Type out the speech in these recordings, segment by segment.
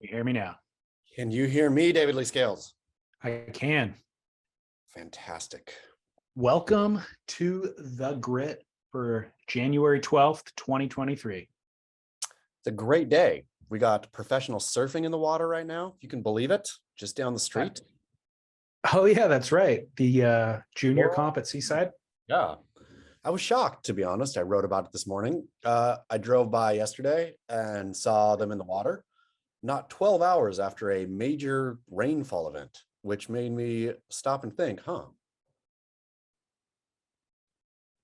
You hear me now? Can you hear me, David Lee Scales? I can. Fantastic. Welcome to The Grit for January 12th, 2023. It's a great day. We got professional surfing in the water right now. If you can believe it, just down the street. Oh, yeah, that's right. The junior comp at Seaside. Yeah. I was shocked, to be honest. I wrote about it this morning. I drove by yesterday and saw them in the water, not 12 hours after a major rainfall event, which made me stop and think,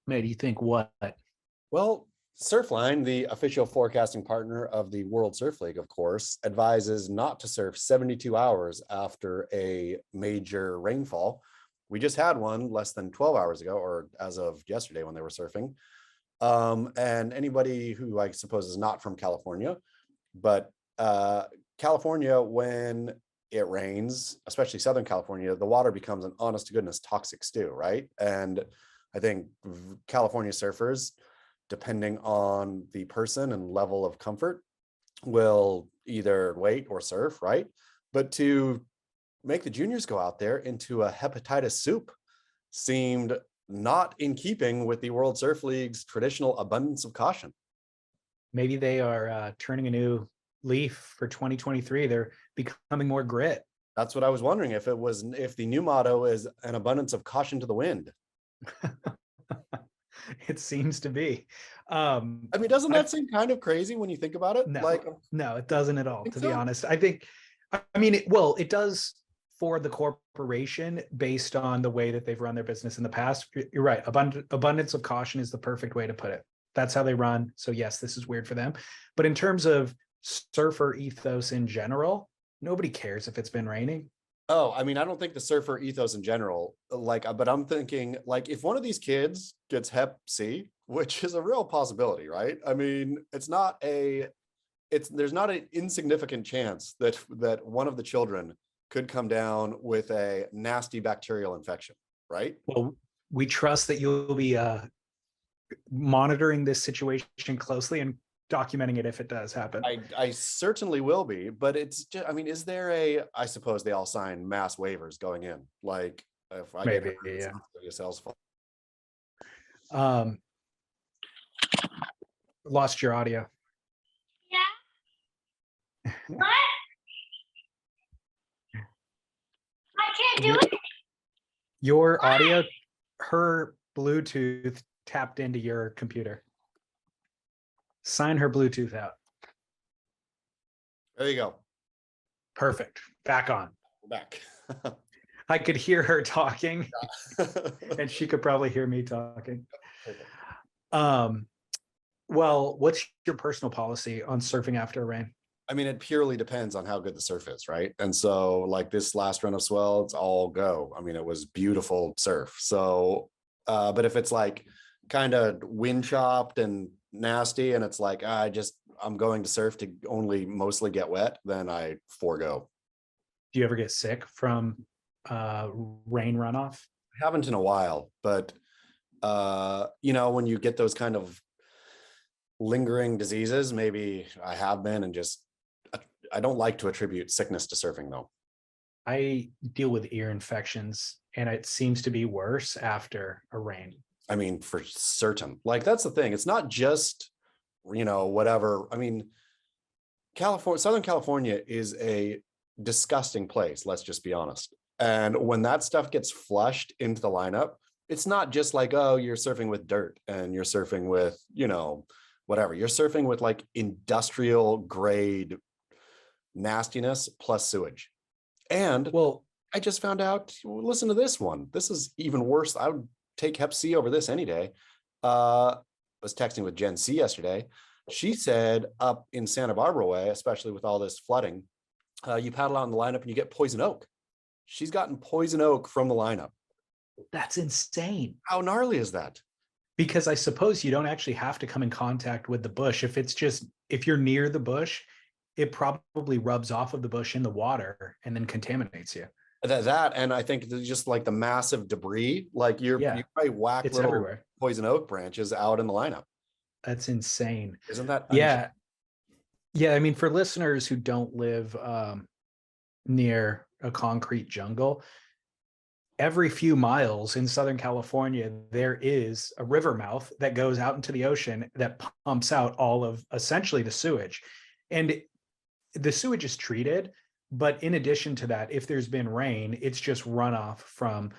Made you think what? Well, Surfline, the official forecasting partner of the World Surf League, of course, advises not to surf 72 hours after a major rainfall. We just had one less than 12 hours ago, or as of yesterday when they were surfing. And anybody who I suppose is not from California, but California, when it rains, especially Southern California, the water becomes an honest to goodness toxic stew, right? And I think California surfers, depending on the person and level of comfort, will either wait or surf, right? But to make the juniors go out there into a hepatitis soup seemed not in keeping with the World Surf League's traditional abundance of caution. Maybe they are turning a new leaf for 2023. They're becoming more grit. That's what I was wondering, if the new motto is an abundance of caution to the wind. It seems to be. I mean, doesn't that seem kind of crazy when you think about it? No, it doesn't at all, to be honest. It does for the corporation based on the way that they've run their business in the past. You're right. Abundance of caution is the perfect way to put it. That's how they run. So yes, this is weird for them. But in terms of surfer ethos in general, nobody cares if it's been raining. Oh, I mean, I don't think the surfer ethos in general, but I'm thinking, if one of these kids gets Hep C, which is a real possibility, right? I mean, there's not an insignificant chance that one of the children could come down with a nasty bacterial infection, right? Well, we trust that you'll be monitoring this situation closely and documenting it if it does happen. I certainly will be, but it's just, I mean, is there I suppose they all sign mass waivers going in, if I maybe, get hurt, it's yeah. not your sales fault. Lost your audio. Yeah. What? I can't do it. Your audio, her Bluetooth tapped into your computer. Sign her Bluetooth out. There you go. Perfect. Back on. We're back. I could hear her talking and she could probably hear me talking. Well, what's your personal policy on surfing after a rain? I mean, it purely depends on how good the surf is, right? And so this last run of Swell, it's all go. I mean, it was beautiful surf. So, but if it's kind of wind chopped and nasty and it's I'm going to surf to only mostly get wet, then I forego. Do you ever get sick from rain runoff? I haven't in a while, but when you get those kind of lingering diseases, maybe I have been, and I don't like to attribute sickness to surfing though. I deal with ear infections and it seems to be worse after a rain. I mean, for certain. That's the thing. It's not just, whatever. I mean, Southern California is a disgusting place. Let's just be honest. And when that stuff gets flushed into the lineup, it's not just oh, you're surfing with dirt and you're surfing with, whatever. You're surfing with industrial grade nastiness plus sewage. And well, I just found out, listen to this one. This is even worse. I would take Hep C over this any day. I was texting with Gen C yesterday. She said up in Santa Barbara way, especially with all this flooding, you paddle out in the lineup and you get poison oak. She's gotten poison oak from the lineup. That's insane. How gnarly is that? Because I suppose you don't actually have to come in contact with the bush. If you're near the bush, it probably rubs off of the bush in the water and then contaminates you. That and I think just the massive debris, you probably whack it's little everywhere. Poison oak branches out in the lineup. That's insane. Isn't that? Yeah. Yeah, I mean, for listeners who don't live near a concrete jungle, every few miles in Southern California, there is a river mouth that goes out into the ocean that pumps out all of essentially the sewage. And the sewage is treated, but in addition to that, if there's been rain, it's just runoff from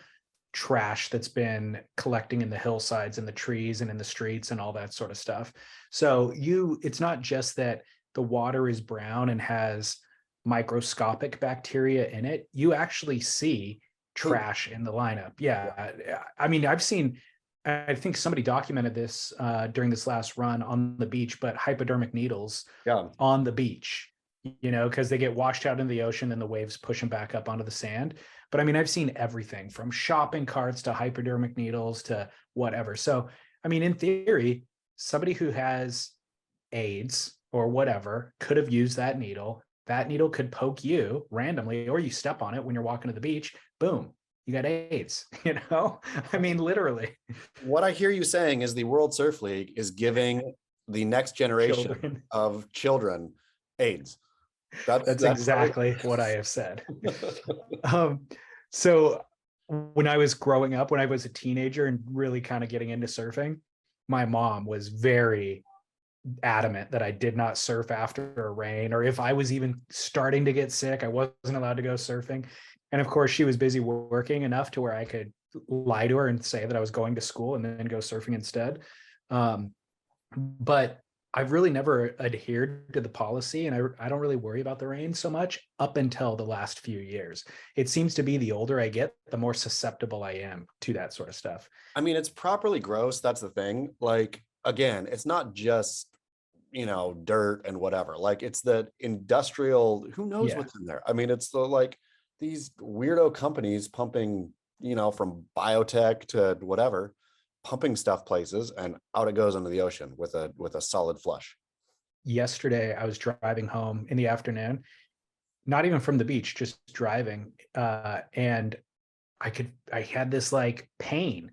trash that's been collecting in the hillsides and the trees and in the streets and all that sort of stuff. So it's not just that the water is brown and has microscopic bacteria in it. You actually see trash in the lineup. Yeah. I mean, I think somebody documented this during this last run on the beach, but hypodermic needles on the beach, because they get washed out in the ocean and the waves push them back up onto the sand. But I mean, I've seen everything from shopping carts to hypodermic needles to whatever. So, I mean, in theory, somebody who has AIDS or whatever could have used that needle. That needle could poke you randomly, or you step on it when you're walking to the beach. Boom, you got AIDS. I mean, literally. What I hear you saying is the World Surf League is giving the next generation of children AIDS. That's exactly what I have said. So when I was growing up, when I was a teenager and really kind of getting into surfing, my mom was very adamant that I did not surf after a rain, or if I was even starting to get sick, I wasn't allowed to go surfing. And of course, she was busy working enough to where I could lie to her and say that I was going to school and then go surfing instead. But I've really never adhered to the policy, and I don't really worry about the rain so much up until the last few years. It seems to be the older I get, the more susceptible I am to that sort of stuff. I mean, it's properly gross. That's the thing. Like, again, it's not just, dirt and whatever. Like, it's the industrial, who knows what's in there? I mean, it's the like these weirdo companies pumping, from biotech to whatever, pumping stuff places, and out it goes into the ocean with a solid flush. Yesterday, I was driving home in the afternoon, not even from the beach, just driving. And I had this like pain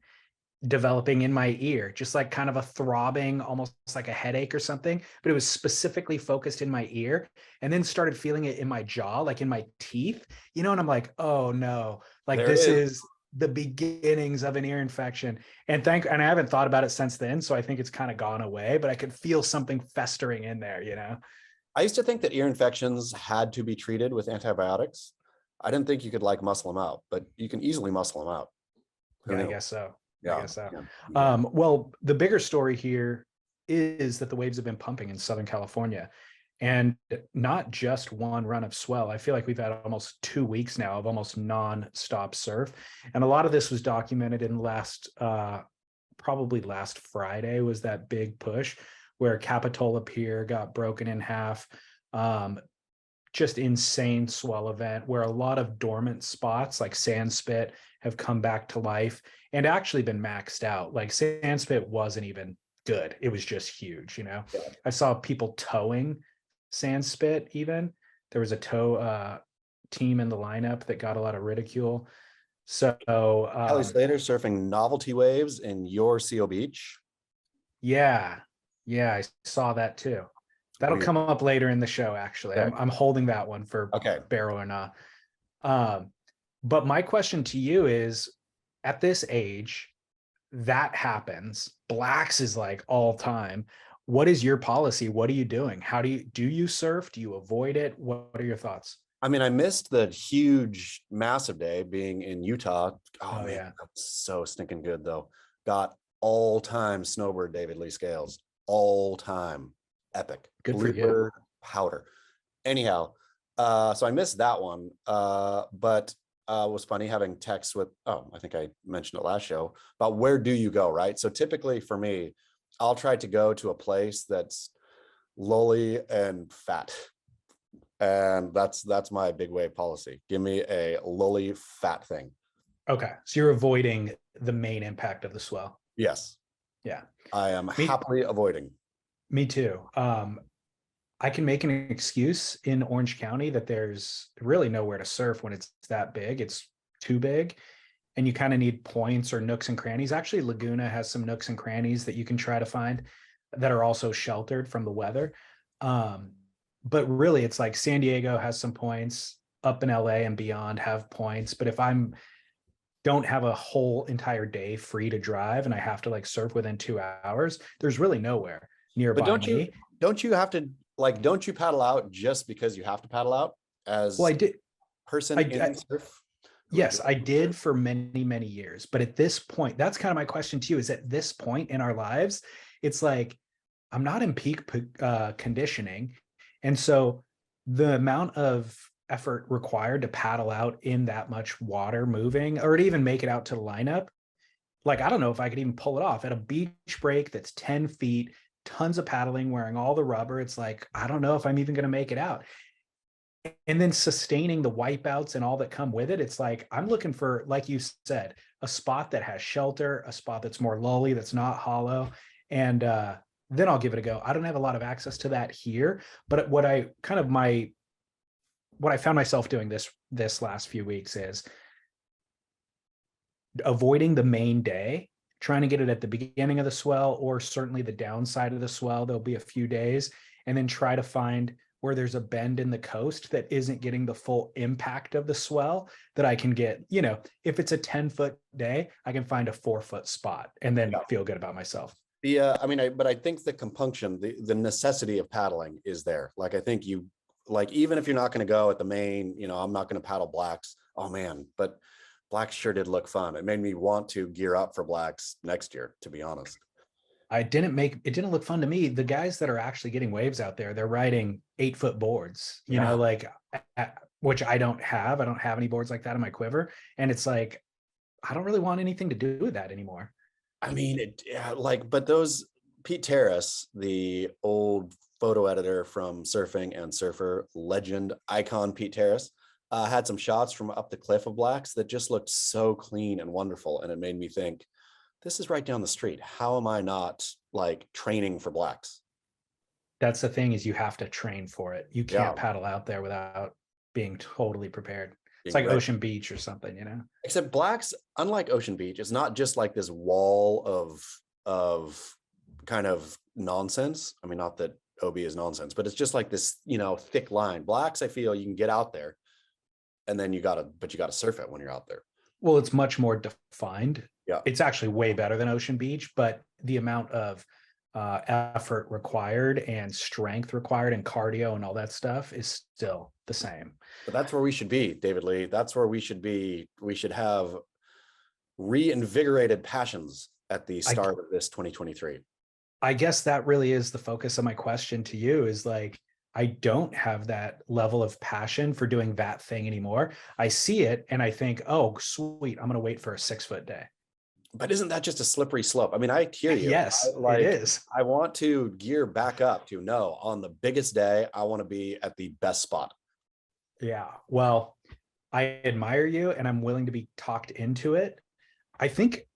developing in my ear, just like kind of a throbbing, almost like a headache or something, but it was specifically focused in my ear, and then started feeling it in my jaw, like in my teeth, and I'm like, oh no, like this is the beginnings of an ear infection. And I haven't thought about it since then. So I think it's kind of gone away, but I could feel something festering in there, I used to think that ear infections had to be treated with antibiotics. I didn't think you could like muscle them out, but you can easily muscle them out. Yeah, I guess so. Yeah. I guess so. Yeah. Well, the bigger story here is that the waves have been pumping in Southern California, and not just one run of swell. I feel like we've had almost 2 weeks now of almost non-stop surf. And a lot of this was documented in probably last Friday was that big push where Capitola Pier got broken in half. Just insane swell event where a lot of dormant spots like Sandspit have come back to life and actually been maxed out. Like Sandspit wasn't even good. It was just huge, I saw people towing Sandspit even. There was a tow team in the lineup that got a lot of ridicule. So Kelly Slater surfing novelty waves in your Seal Beach. Yeah, I saw that too. That'll come up later in the show, actually. Okay. I'm holding that one for barrel or not. But my question to you is, at this age, that happens. Blacks is like all time. What is your policy? What are you doing? Do you surf? Do you avoid it? What are your thoughts? I mean, I missed the huge, massive day being in Utah. Oh man, yeah. That was so stinking good though. Got all-time snowbird David Lee Scales. All-time. Epic. Good for you. Powder. Anyhow, so I missed that one. But it was funny having texts with, I think I mentioned it last show, about where do you go, right? So typically for me, I'll try to go to a place that's lowly and fat. And that's my big wave policy. Give me a lowly fat thing. Okay. So you're avoiding the main impact of the swell. Yes. Yeah. I am happily avoiding. Me too. I can make an excuse in Orange County that there's really nowhere to surf when it's that big. It's too big. And you kind of need points or nooks and crannies. Actually, Laguna has some nooks and crannies that you can try to find that are also sheltered from the weather. but really it's like San Diego has some points, up in LA and beyond have points. But if I'm don't have a whole entire day free to drive and I have to like surf within 2 hours, there's really nowhere But nearby me. don't you have to like, don't you paddle out just because you have to paddle out as Well, I did. person I, in surf? yes, I did for many, many years. But at this point, that's kind of my question to you is at this point in our lives, it's like, I'm not in peak conditioning. And so the amount of effort required to paddle out in that much water moving or to even make it out to the lineup, like, I don't know if I could even pull it off at a beach break that's 10 feet, tons of paddling, wearing all the rubber. It's like, I don't know if I'm even going to make it out. And then sustaining the wipeouts and all that come with it. It's like, I'm looking for, like you said, a spot that has shelter, a spot that's more lully, that's not hollow. And then I'll give it a go. I don't have a lot of access to that here, but what I found myself doing this last few weeks is avoiding the main day, trying to get it at the beginning of the swell or certainly the downside of the swell. There'll be a few days, and then try to find where there's a bend in the coast that isn't getting the full impact of the swell that I can get. You know, if it's a 10-foot day, I can find a 4-foot spot and then feel good about myself. But I think the compunction, the necessity of paddling is there. Like, I think you, like, even if you're not going to go at the main, you know, I'm not going to paddle blacks. Oh man, but blacks sure did look fun. It made me want to gear up for blacks next year, to be honest. It didn't look fun to me. The guys that are actually getting waves out there, they're riding 8-foot boards, you know, like, which I don't have any boards like that in my quiver. And it's like, I don't really want anything to do with that anymore. I mean, but those Pete Terrace, the old photo editor from Surfing and Surfer legend icon, Pete Terrace, had some shots from up the cliff of blacks that just looked so clean and wonderful. And it made me think, this is right down the street. How am I not like training for blacks? That's the thing, is you have to train for it. You can't paddle out there without being totally prepared. It's like Ocean Beach or something, you know? Except blacks, unlike Ocean Beach, it's not just like this wall of kind of nonsense. I mean, not that OB is nonsense, but it's just like this, you know, thick line. Blacks, I feel you can get out there and then you gotta surf it when you're out there. Well, it's much more defined. Yeah. It's actually way better than Ocean Beach, but the amount of effort required and strength required and cardio and all that stuff is still the same. But that's where we should be, David Lee. That's where we should be. We should have reinvigorated passions at the start of this 2023. I guess that really is the focus of my question to you, is like, I don't have that level of passion for doing that thing anymore. I see it and I think, oh, sweet, I'm going to wait for a 6-foot day. But isn't that just a slippery slope? I mean, I hear you. Yes, it is. I want to gear back up to on the biggest day, I want to be at the best spot. Yeah. Well, I admire you and I'm willing to be talked into it. I think,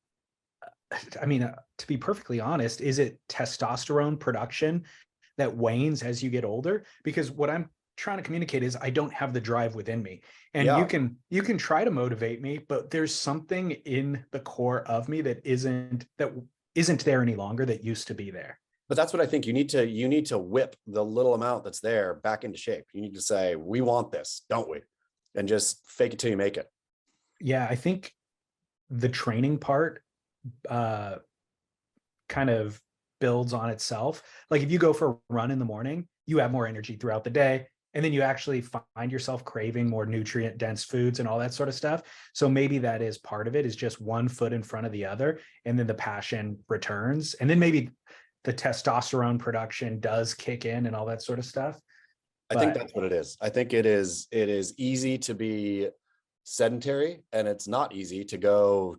I mean, to be perfectly honest, is it testosterone production that wanes as you get older? Because what I'm trying to communicate is I don't have the drive within me. And you can try to motivate me, but there's something in the core of me that isn't there any longer, that used to be there. But that's what I think you need to whip the little amount that's there back into shape. You need to say, we want this, don't we? And just fake it till you make it. Yeah, I think the training part kind of builds on itself. Like if you go for a run in the morning, you have more energy throughout the day. And then you actually find yourself craving more nutrient dense foods and all that sort of stuff. So maybe that is part of it, is just one foot in front of the other. And then the passion returns. And then maybe the testosterone production does kick in and all that sort of stuff. I think that's what it is. I think it is easy to be sedentary and it's not easy to go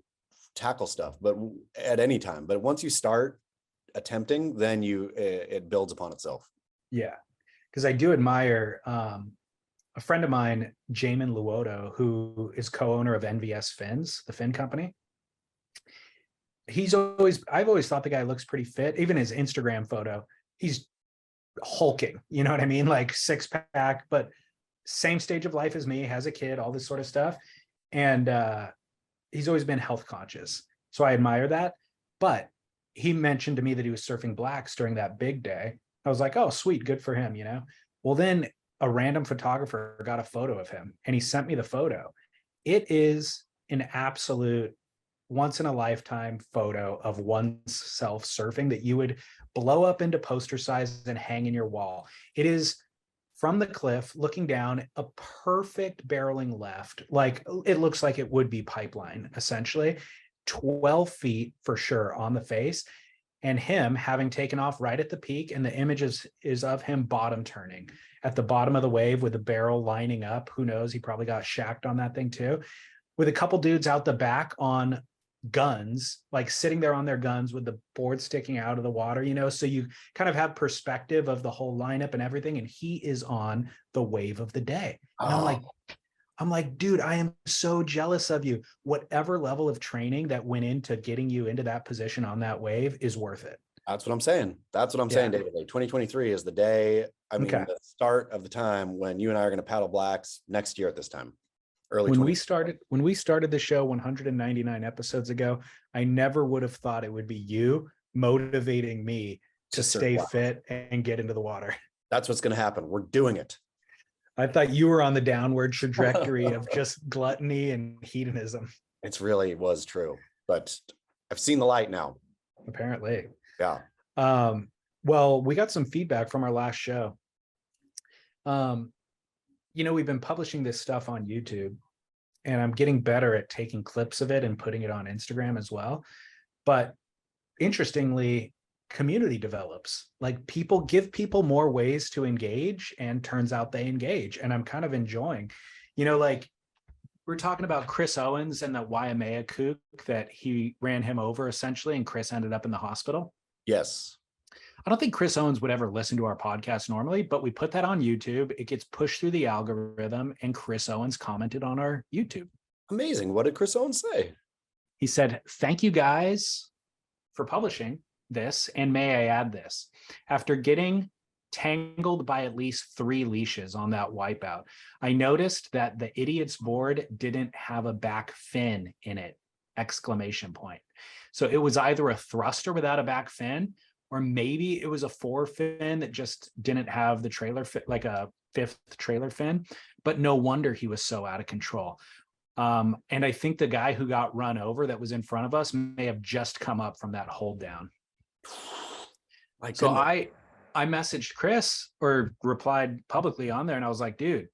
tackle stuff, but at any time. But once you start attempting, then it builds upon itself. Yeah. Because I do admire a friend of mine, Jamin Luoto, who is co-owner of NVS Fins, the fin company. I've always thought the guy looks pretty fit. Even his Instagram photo, he's hulking, you know what I mean? Like 6-pack, but same stage of life as me, has a kid, all this sort of stuff. And he's always been health conscious. So I admire that. But he mentioned to me that he was surfing blacks during that big day. I was like, oh, sweet, good for him, you know? Well, then a random photographer got a photo of him and he sent me the photo. It is an absolute once in a lifetime photo of oneself surfing that you would blow up into poster size and hang in your wall. It is from the cliff looking down, a perfect barreling left. Like it looks like it would be pipeline, essentially 12 feet for sure on the face, and him having taken off right at the peak. And the image is of him bottom turning at the bottom of the wave with the barrel lining up. Who knows? He probably got shacked on that thing too, with a couple dudes out the back on guns, like sitting there on their guns with the board sticking out of the water, so you kind of have perspective of the whole lineup and everything. And he is on the wave of the day. And I'm like, dude, I am so jealous of you. Whatever level of training that went into getting you into that position on that wave is worth it. That's what I'm saying. That's what I'm saying, David. 2023 is the day. I mean, the start of the time when you and I are going to paddle blacks next year at this time. When we started the show 199 episodes ago, I never would have thought it would be you motivating me to stay fit and get into the water. That's what's going to happen. We're doing it. I thought you were on the downward trajectory of just gluttony and hedonism. It really was true, but I've seen the light now. Apparently. Yeah. Well, we got some feedback from our last show. We've been publishing this stuff on YouTube, and I'm getting better at taking clips of it and putting it on Instagram as well. But interestingly, community develops. Like people give people more ways to engage, and turns out they engage. And I'm kind of enjoying, like we're talking about Chris Owens and the Waimea kook that he ran him over essentially, and Chris ended up in the hospital. Yes. I don't think Chris Owens would ever listen to our podcast normally, but we put that on YouTube. It gets pushed through the algorithm, and Chris Owens commented on our YouTube. Amazing. What did Chris Owens say? He said, "Thank you guys for publishing this. And may I add this? After getting tangled by at least 3 leashes on that wipeout, I noticed that the idiot's board didn't have a back fin in it, ! So it was either a thruster without a back fin, or maybe it was a 4-fin that just didn't have the trailer fit, like a 5th trailer fin. But no wonder he was so out of control. And I think the guy who got run over that was in front of us may have just come up from that hold down." So I messaged Chris, or replied publicly on there, and I was like, dude,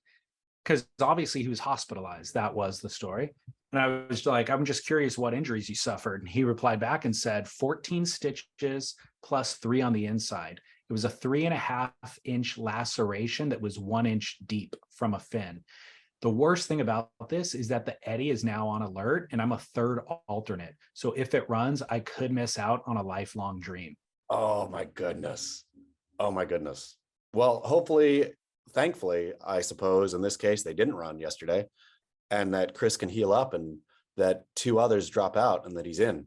because obviously he was hospitalized. That was the story. And I was like, I'm just curious what injuries you suffered. And he replied back and said 14 stitches plus 3 on the inside. It was a 3.5-inch laceration that was 1 inch deep from a fin. The worst thing about this is that the eddy is now on alert, and I'm a 3rd alternate. So if it runs, I could miss out on a lifelong dream. Oh my goodness. Oh my goodness. Well, hopefully, thankfully, I suppose in this case, they didn't run yesterday, and that Chris can heal up, and that 2 others drop out, and that he's in.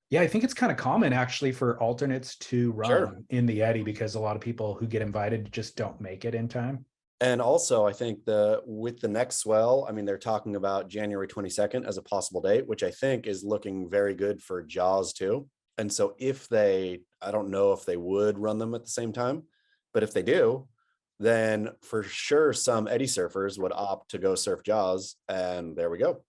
Yeah, I think it's kind of common actually for alternates to run in the eddy, because a lot of people who get invited just don't make it in time. And also, I think with the next Swell, I mean, they're talking about January 22nd as a possible date, which I think is looking very good for Jaws too. And so I don't know if they would run them at the same time, but if they do, then for sure some eddy surfers would opt to go surf Jaws, and there we go.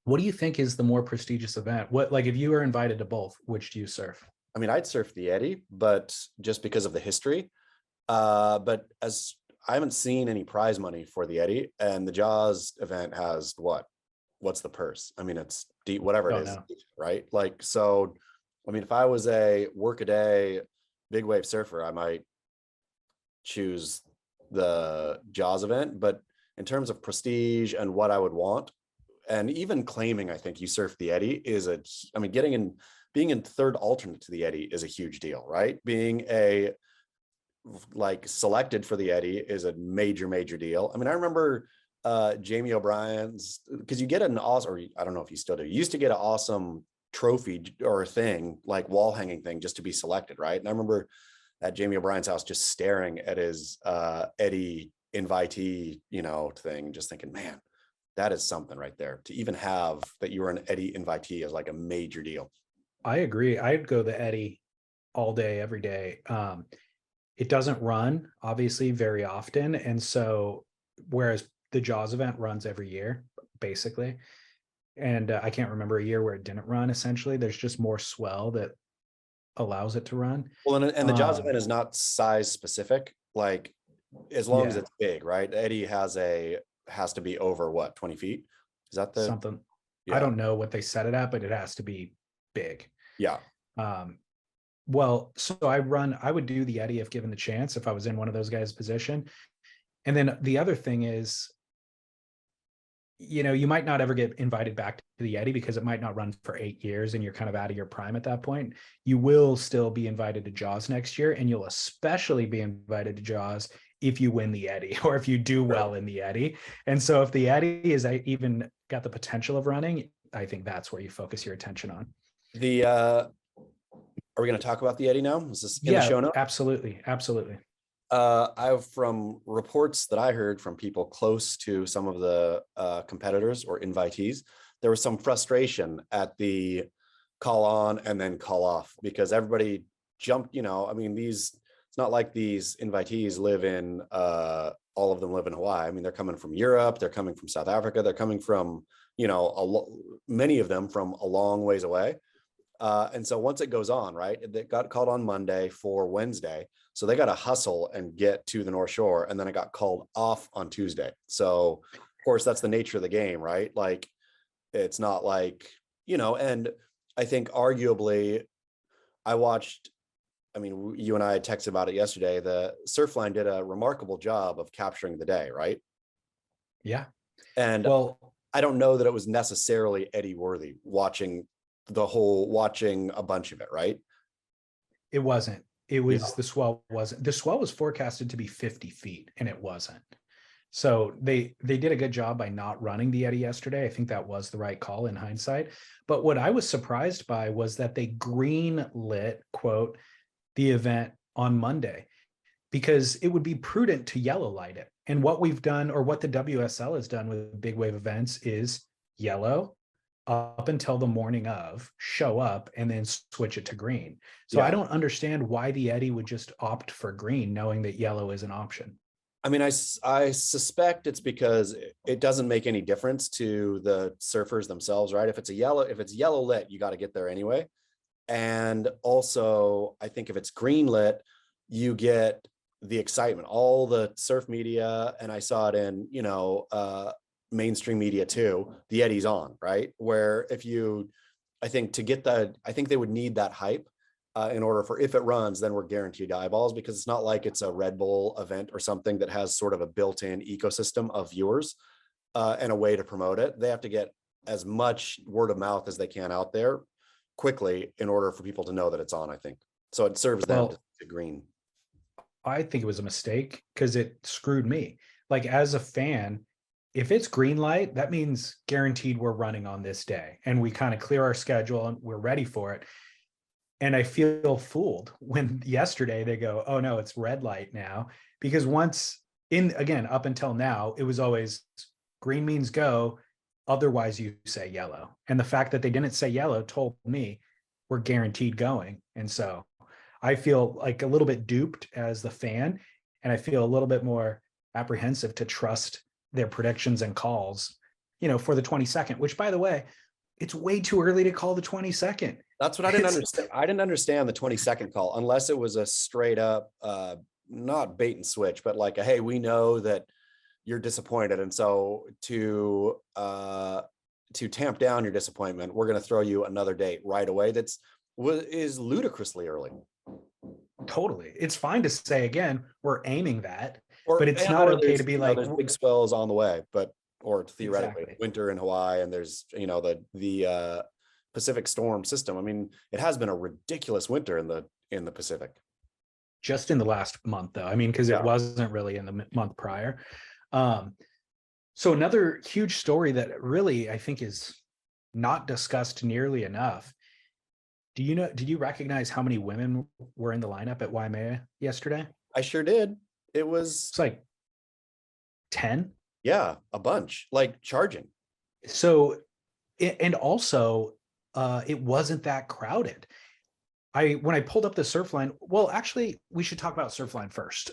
What do you think is the more prestigious event? If you were invited to both, which do you surf? I mean, I'd surf the eddy, but just because of the history. But as I haven't seen any prize money for the eddy, and the Jaws event has what's the purse? I mean, it's deep, whatever it is, right? Like, so, I mean, if I was a work-a-day big wave surfer, I might choose the Jaws event. But in terms of prestige and what I would want, and even claiming, I think you surf the eddy being in 3rd alternate to the eddy is a huge deal, right? Being selected for the eddy is a major deal. I mean, I remember Jamie O'Brien's, because you get an awesome, or I don't know if you still do, you used to get an awesome trophy or thing, like wall hanging thing, just to be selected, right? And I remember at Jamie O'Brien's house just staring at his eddy invitee, thing, just thinking, man, that is something right there. To even have that you were an eddy invitee is like a major deal. I agree. I'd go the eddy all day, every day. it doesn't run obviously very often. And so, whereas the Jaws event runs every year, basically. And I can't remember a year where it didn't run. Essentially, there's just more swell that allows it to run. Well, and the Jaws Um, event is not size specific. Like, as long as Yeah. it's big, right? Eddie has to be over what, 20 feet? Is that the Something. I yeah, don't know what they set it at, but it has to be big. yeah. Um, well, so I would do the Eddy if given the chance, if I was in one of those guys' position. And then the other thing is, you might not ever get invited back to the Eddy because it might not run for 8 years and you're kind of out of your prime at that point. You will still be invited to Jaws next year, and you'll especially be invited to Jaws if you win the Eddy or if you do well in the Eddy. And so if the Eddy is even got the potential of running, I think that's where you focus your attention on. Are we going to talk about the Eddie now? Is this in the show notes? Absolutely. Absolutely. From reports that I heard from people close to some of the competitors or invitees, there was some frustration at the call on and then call off because everybody jumped. I mean, it's not like these invitees live in all of them live in Hawaii. I mean, they're coming from Europe, they're coming from South Africa, they're coming from many of them from a long ways away. And so once it goes on, right, it got called on Monday for Wednesday. So they got to hustle and get to the North Shore. And then it got called off on Tuesday. So, of course, that's the nature of the game, right? Like, it's not like, and I think arguably you and I had texted about it yesterday. The Surfline did a remarkable job of capturing the day, right? Yeah. And I don't know that it was necessarily Eddie worthy watching a bunch of it, right? It wasn't. It was the swell wasn't. The swell was forecasted to be 50 feet and it wasn't. So they did a good job by not running the Eddy yesterday. I think that was the right call in hindsight. But what I was surprised by was that they green lit, quote, the event on Monday, because it would be prudent to yellow light it. And what we've done, or what the WSL has done with big wave events, is yellow up until the morning of, show up, and then switch it to green. So I don't understand why the Eddy would just opt for green, knowing that yellow is an option. I mean, I suspect it's because it doesn't make any difference to the surfers themselves, right? If it's yellow lit, you got to get there anyway. And also, I think if it's green lit, you get the excitement, all the surf media, and I saw it in, mainstream media too, the Eddy's on, right? Where I think they would need that hype in order for, if it runs, then we're guaranteed eyeballs, because it's not like it's a Red Bull event or something that has sort of a built-in ecosystem of viewers and a way to promote it. They have to get as much word of mouth as they can out there quickly in order for people to know that it's on, I think. So it serves them to green. I think it was a mistake because it screwed me. Like, as a fan, if it's green light, that means guaranteed we're running on this day and we kind of clear our schedule and we're ready for it. And I feel fooled when yesterday they go, oh no, it's red light now. Because up until now, it was always green means go. Otherwise you say yellow. And the fact that they didn't say yellow told me we're guaranteed going. And so I feel like a little bit duped as the fan. And I feel a little bit more apprehensive to trust their predictions and calls, for the 22nd, which, by the way, it's way too early to call the 22nd. That's what I didn't understand. I didn't understand the 22nd call unless it was a straight up, not bait and switch, but like, hey, we know that you're disappointed. And so to tamp down your disappointment, we're going to throw you another date right away. Is ludicrously early. Totally. It's fine to say, again, we're aiming that, but it's not okay to be like, there's big swells on the way, or theoretically Exactly. winter in Hawaii, and there's, the Pacific storm system. I mean, it has been a ridiculous winter in the Pacific. Just in the last month, though. I mean, because it wasn't really in the month prior. So another huge story that really, I think, is not discussed nearly enough. Did you recognize how many women were in the lineup at Waimea yesterday? I sure did. It's like 10. Yeah, a bunch, like charging. So, and also, it wasn't that crowded. when I pulled up the Surfline, well, actually, we should talk about Surfline first.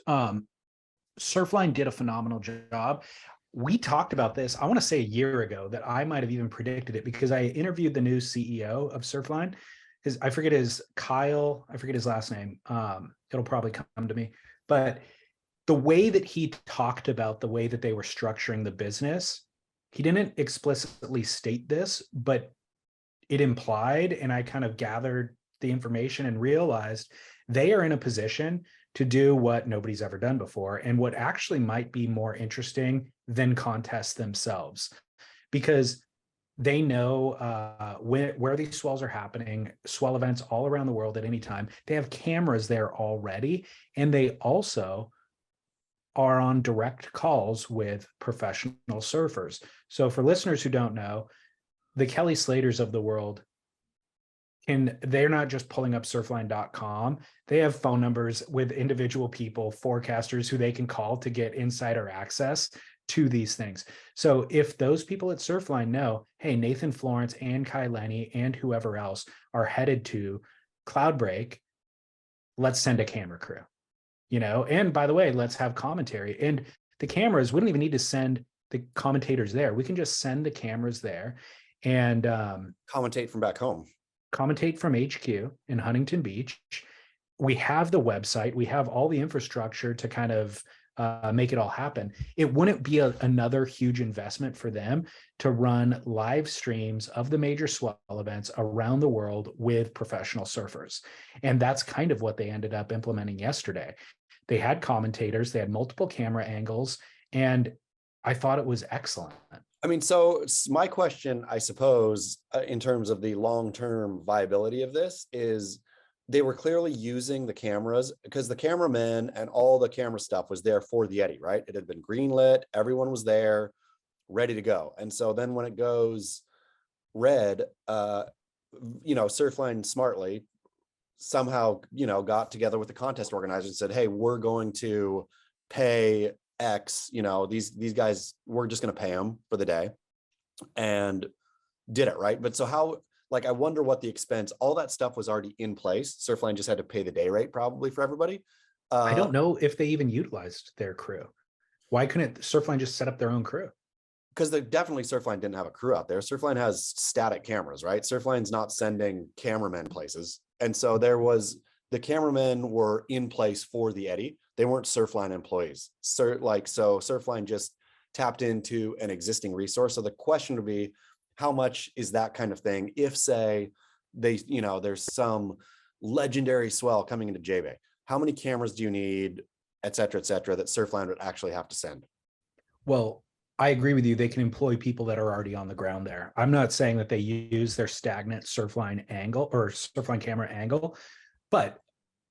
Surfline did a phenomenal job. We talked about this, I want to say a year ago, that I might have even predicted it because I interviewed the new CEO of Surfline. I forget his last name. It'll probably come to me. But the way that he talked about the way that they were structuring the business, he didn't explicitly state this, but it implied, and I kind of gathered the information and realized they are in a position to do what nobody's ever done before, and what actually might be more interesting than contests themselves, because they know where these swells are happening, swell events all around the world at any time. They have cameras there already, and they also are on direct calls with professional surfers. So for listeners who don't know, the Kelly Slaters of the world, they're not just pulling up surfline.com. They have phone numbers with individual people, forecasters, who they can call to get insider access to these things. So if those people at Surfline know, hey, Nathan Florence and Kai Lenny and whoever else are headed to Cloudbreak, let's send a camera crew, and by the way, let's have commentary. And the cameras, we don't even need to send the commentators there. We can just send the cameras there and commentate from back home. Commentate from HQ in Huntington Beach. We have the website. We have all the infrastructure to kind of make it all happen. It wouldn't be another huge investment for them to run live streams of the major swell events around the world with professional surfers. And that's kind of what they ended up implementing yesterday. They had commentators, they had multiple camera angles, and I thought it was excellent. I mean, so my question, I suppose, in terms of the long-term viability of this, is they were clearly using the cameras because the cameramen and all the camera stuff was there for the Eddy, right? It had been greenlit. Everyone was there, ready to go. And so then when it goes red, Surfline smartly somehow, got together with the contest organizers and said, hey, we're going to pay X, these guys, we're just going to pay them for the day, and did it, right? But so how, I wonder what the expense, all that stuff was already in place. Surfline just had to pay the day rate probably for everybody. I don't know if they even utilized their crew. Why couldn't Surfline just set up their own crew? Because Surfline didn't have a crew out there. Surfline has static cameras, right? Surfline's not sending cameramen places. And so the cameramen were in place for the Eddy. They weren't Surfline employees. So Surfline just tapped into an existing resource. So the question would be, how much is that kind of thing? If say there's some legendary swell coming into J-Bay, how many cameras do you need, et cetera, that Surfline would actually have to send? Well, I agree with you. They can employ people that are already on the ground there. I'm not saying that they use their stagnant Surfline angle or Surfline camera angle, but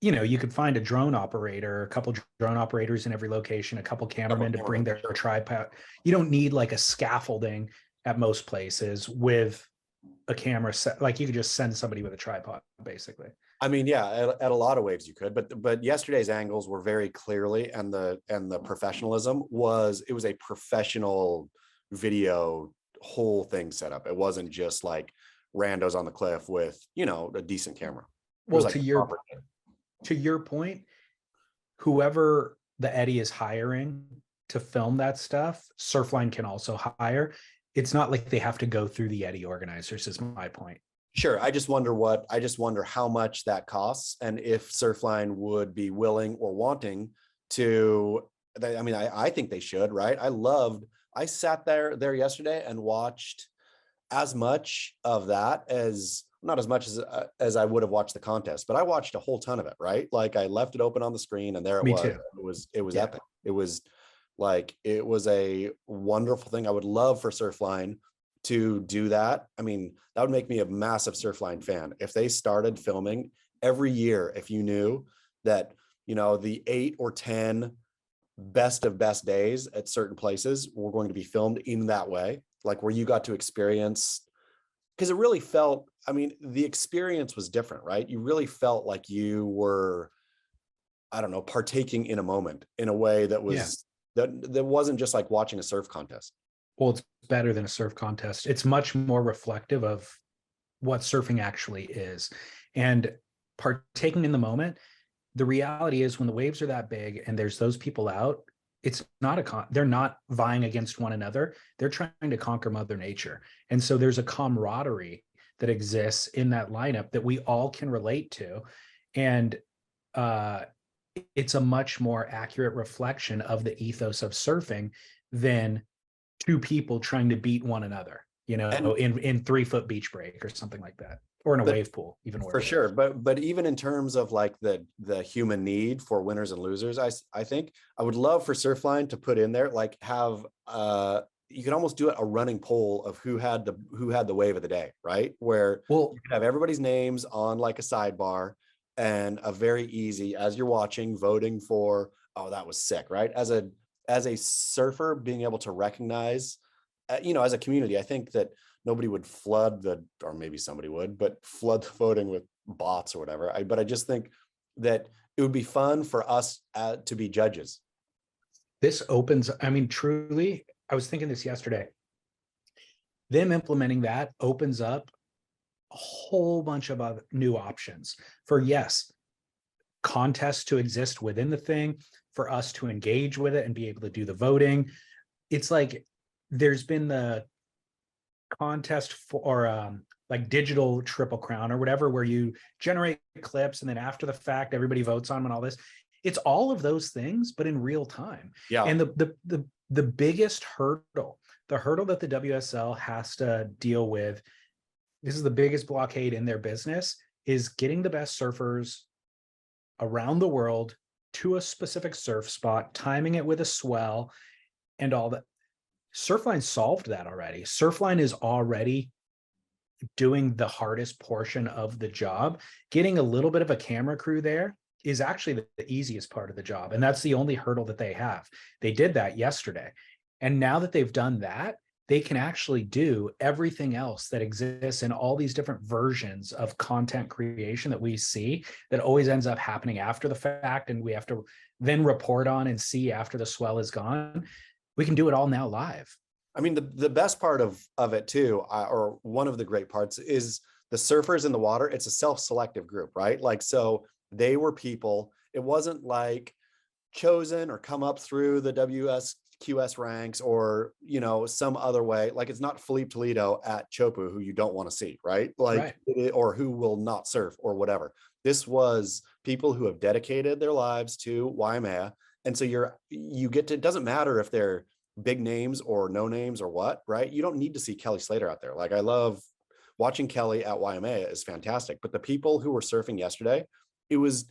you could find a drone operator, a couple drone operators in every location, a couple cameramen to bring their tripod. You don't need like a scaffolding at most places with a camera set. Like you could just send somebody with a tripod, basically. I mean, yeah, at a lot of waves you could, but yesterday's angles were very clearly, and the professionalism was a professional video whole thing set up. It wasn't just like randos on the cliff with a decent camera. Well, to your point, whoever the Eddy is hiring to film that stuff, Surfline can also hire. It's not like they have to go through the Eddy organizers, is my point. Sure. I just wonder how much that costs, and if Surfline would be willing or wanting to. I mean, I think they should, right? I sat there yesterday and watched as much of that not as much as I would have watched the contest, but I watched a whole ton of it, right? Like I left it open on the screen and there it was. Too. It was epic. It was a wonderful thing. I would love for Surfline to do that. I mean, that would make me a massive Surfline fan. If they started filming every year, if you knew that, the 8 or 10 best of best days at certain places were going to be filmed in that way, like where you got to experience, because it really felt, I mean, the experience was different, right? You really felt like you were, I don't know, partaking in a moment in a way that was, that wasn't just like watching a surf contest. Well, it's better than a surf contest. It's much more reflective of what surfing actually is. And partaking in the moment. The reality is when the waves are that big and there's those people out, it's not they're not vying against one another. They're trying to conquer Mother Nature. And so there's a camaraderie that exists in that lineup that we all can relate to. And it's a much more accurate reflection of the ethos of surfing than two people trying to beat one another, in 3-foot beach break or something like that, or in a wave pool, even worse. For sure. But even in terms of like the human need for winners and losers, I think I would love for Surfline to put in there, like have you can almost do it a running poll of who had the wave of the day, right? Where you could have everybody's names on like a sidebar, and a very easy, as you're watching, voting for, oh, that was sick, right? As a surfer, being able to recognize, as a community, I think that nobody would or maybe somebody would, but flood the voting with bots or whatever. But I just think that it would be fun for us to be judges. This opens, truly, I was thinking this yesterday. Them implementing that opens up a whole bunch of other new options for, yes, contests to exist within the thing, for us to engage with it and be able to do the voting. It's like there's been the contest for like digital Triple Crown or whatever, where you generate clips and then after the fact everybody votes on them and all this. It's all of those things, but in real time. Yeah. And the biggest hurdle, the hurdle that the WSL has to deal with, this is the biggest blockade in their business, is getting the best surfers around the world to a specific surf spot, timing it with a swell and all that. Surfline solved that already. Surfline is already doing the hardest portion of the job. Getting a little bit of a camera crew there is actually the easiest part of the job. And that's the only hurdle that they have. They did that yesterday. And now that they've done that, they can actually do everything else that exists in all these different versions of content creation that we see that always ends up happening after the fact. And we have to then report on and see after the swell is gone. We can do it all now live. I mean, the best part of it too, or one of the great parts, is the surfers in the water. It's a self-selective group, right? Like, so they were people, it wasn't like chosen or come up through the WSQS ranks or, some other way. Like, it's not Felipe Toledo at Chopu who you don't want to see, right? Like, right. Or who will not surf or whatever. This was people who have dedicated their lives to Waimea. And so you get to, it doesn't matter if they're big names or no names or what, right? You don't need to see Kelly Slater out there. Like, I love watching Kelly at Waimea is fantastic, but the people who were surfing yesterday, it was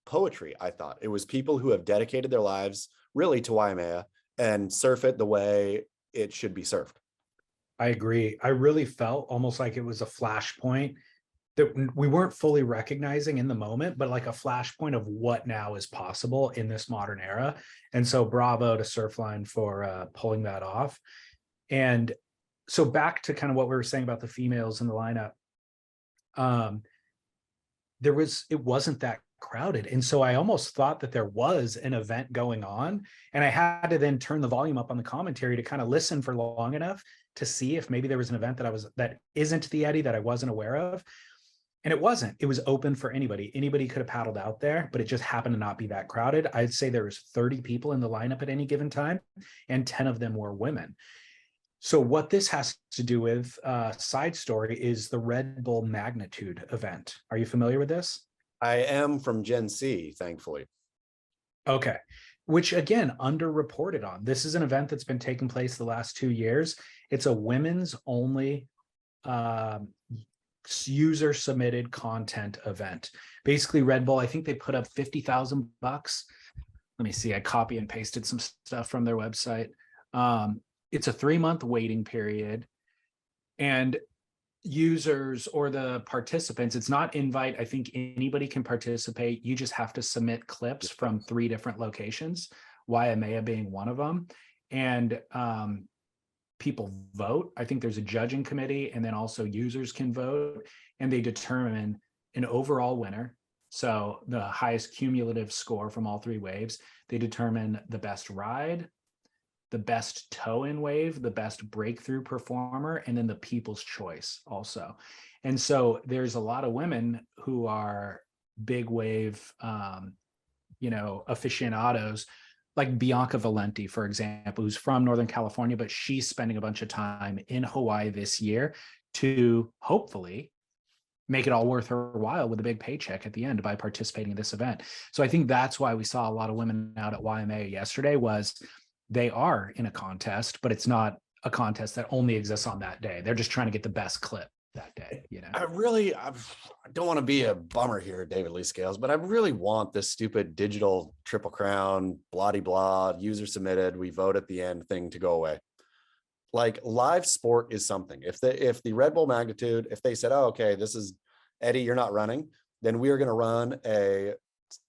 poetry. I thought it was people who have dedicated their lives really to Waimea and surf it the way it should be surfed. I agree. I really felt almost like it was a flashpoint that we weren't fully recognizing in the moment, but like a flashpoint of what now is possible in this modern era. And so bravo to Surfline for pulling that off. And so back to kind of what we were saying about the females in the lineup. It wasn't that crowded. And so I almost thought that there was an event going on. And I had to then turn the volume up on the commentary to kind of listen for long enough to see if maybe there was an event that isn't the Eddy that I wasn't aware of. And it wasn't. It was open for anybody. Anybody could have paddled out there, but it just happened to not be that crowded. I'd say there was 30 people in the lineup at any given time, and 10 of them were women. So what this has to do with, side story, is the Red Bull Magnitude event. Are you familiar with this? I am from Gen C, thankfully. Okay. Which, again, underreported on. This is an event that's been taking place the last 2 years. It's a women's only user submitted content event. Basically, Red Bull, I think they put up $50,000. Let me see. I copy and pasted some stuff from their website. It's a 3-month waiting period, and users or the participants, it's not invite. I think anybody can participate. You just have to submit clips from 3 different locations, Waimea being one of them. And people vote. I think there's a judging committee, and then also users can vote, and they determine an overall winner. So the highest cumulative score from all 3 waves. They determine the best ride, the best toe-in wave, the best breakthrough performer, and then the people's choice also. And so there's a lot of women who are big wave, aficionados, like Bianca Valenti, for example, who's from Northern California, but she's spending a bunch of time in Hawaii this year to hopefully make it all worth her while with a big paycheck at the end by participating in this event. So I think that's why we saw a lot of women out at Waimea yesterday, was they are in a contest, but it's not a contest that only exists on that day. They're just trying to get the best clip that day, I don't want to be a bummer here, David Lee Scales, but I really want this stupid digital Triple Crown, blah, blah, user submitted, we vote at the end thing to go away. Like, live sport is something. If the Red Bull Magnitude, if they said, oh, okay, this is Eddie, you're not running, then we are going to run a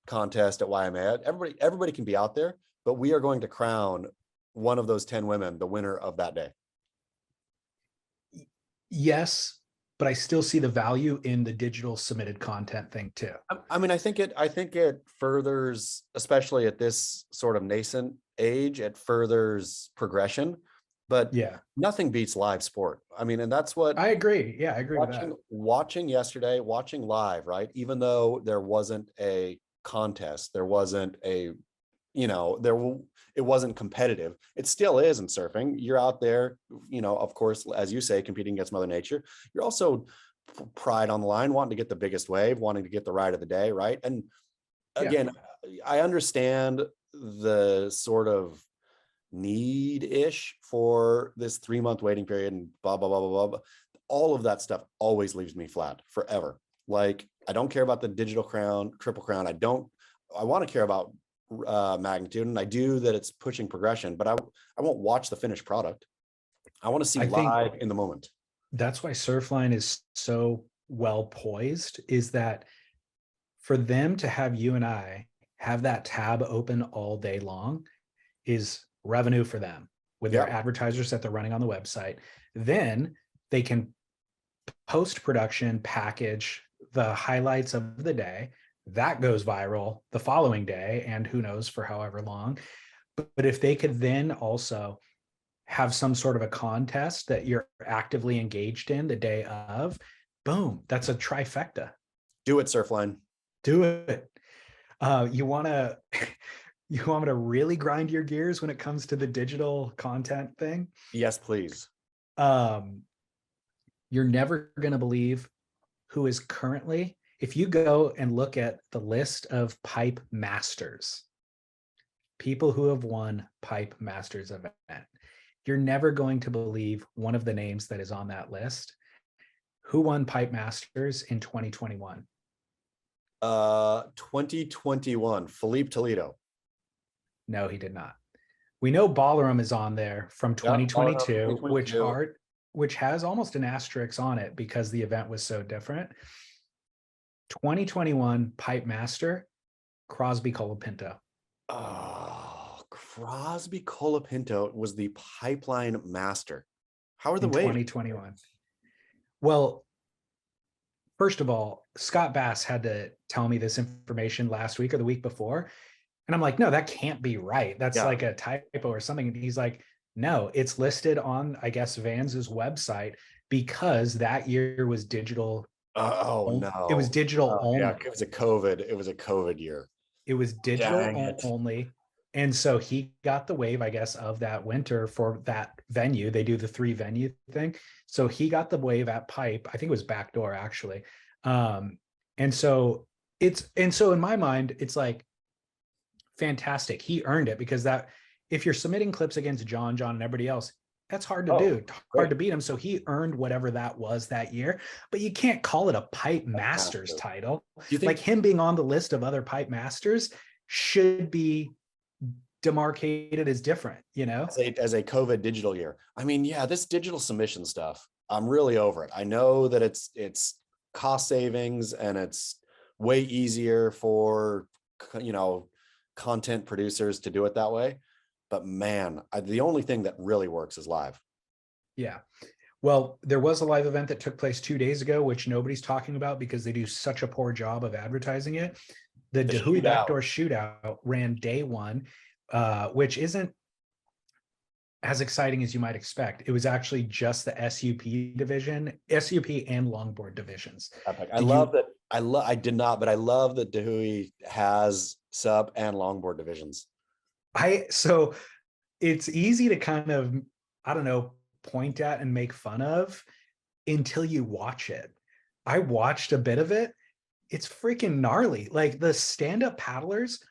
contest at Waimea. Everybody can be out there, but we are going to crown one of those 10 women the winner of that day. Yes, but I still see the value in the digital submitted content thing too. I mean, I think it furthers, especially at this sort of nascent age, it furthers progression. But yeah, nothing beats live sport. I mean, and that's what I agree. Yeah, I agree with that. Watching yesterday, watching live, right? Even though there wasn't a contest, there wasn't a, it wasn't competitive. It still is in surfing. You're out there, of course, as you say, competing against Mother Nature. You're also pride on the line, wanting to get the biggest wave, wanting to get the ride of the day, right? And again, I understand the sort of need-ish for this 3-month waiting period and blah, blah, blah, blah, blah. All of that stuff always leaves me flat forever. Like, I don't care about the digital crown, triple crown. I want to care about magnitude, and I do that it's pushing progression, but I won't watch the finished product. I want to see live in the moment. That's why Surfline is so well poised, is that for them to have you and I have that tab open all day long is revenue for them with their advertisers that they're running on the website. Then they can post-production package the highlights of the day that goes viral the following day, and who knows for however long. But if they could then also have some sort of a contest that you're actively engaged in the day of, boom, that's a trifecta. Do it, Surfline. Do it. You want me to really grind your gears when it comes to the digital content thing? Yes, please. You're never going to believe who is currently, if you go and look at the list of pipe masters, people who have won pipe masters event, you're never going to believe one of the names that is on that list. Who won pipe masters in 2021? 2021, Philippe Toledo. No, he did not. We know Ballroom is on there from 2022, which has almost an asterisk on it because the event was so different. 2021 pipe master, Crosby Colapinto. Oh, Crosby Colapinto was the pipeline master. How are the waves? 2021. Well, first of all, Scott Bass had to tell me this information last week or the week before. And I'm like, no, that can't be right. That's like a typo or something. And he's like, no, it's listed on, I guess, Vans's website because that year was digital. Oh, no. It was digital only. Yeah, it was a COVID year. It was digital only. And so he got the wave, I guess, of that winter for that venue. They do the 3 venue thing. So he got the wave at Pipe. I think it was Backdoor, actually. And so in my mind, it's like, fantastic. He earned it because that, if you're submitting clips against John and everybody else, that's hard to do, hard to beat him. So he earned whatever that was that year, but you can't call it a pipe masters title. You think, like, him being on the list of other pipe masters should be demarcated as different, as a COVID digital year. I mean, yeah, this digital submission stuff, I'm really over it. I know that it's cost savings and it's way easier for, content producers to do it that way. But man, the only thing that really works is live. Yeah. Well, there was a live event that took place 2 days ago, which nobody's talking about because they do such a poor job of advertising it. The Dahui Backdoor Shootout ran day 1, which isn't, as exciting as you might expect. It was actually just the SUP division, SUP and longboard divisions. Epic. I did not, but I love that Dahui has sub and longboard divisions. So it's easy to kind of, I don't know, point at and make fun of until you watch it. I watched a bit of it. It's freaking gnarly. Like the stand-up paddlers,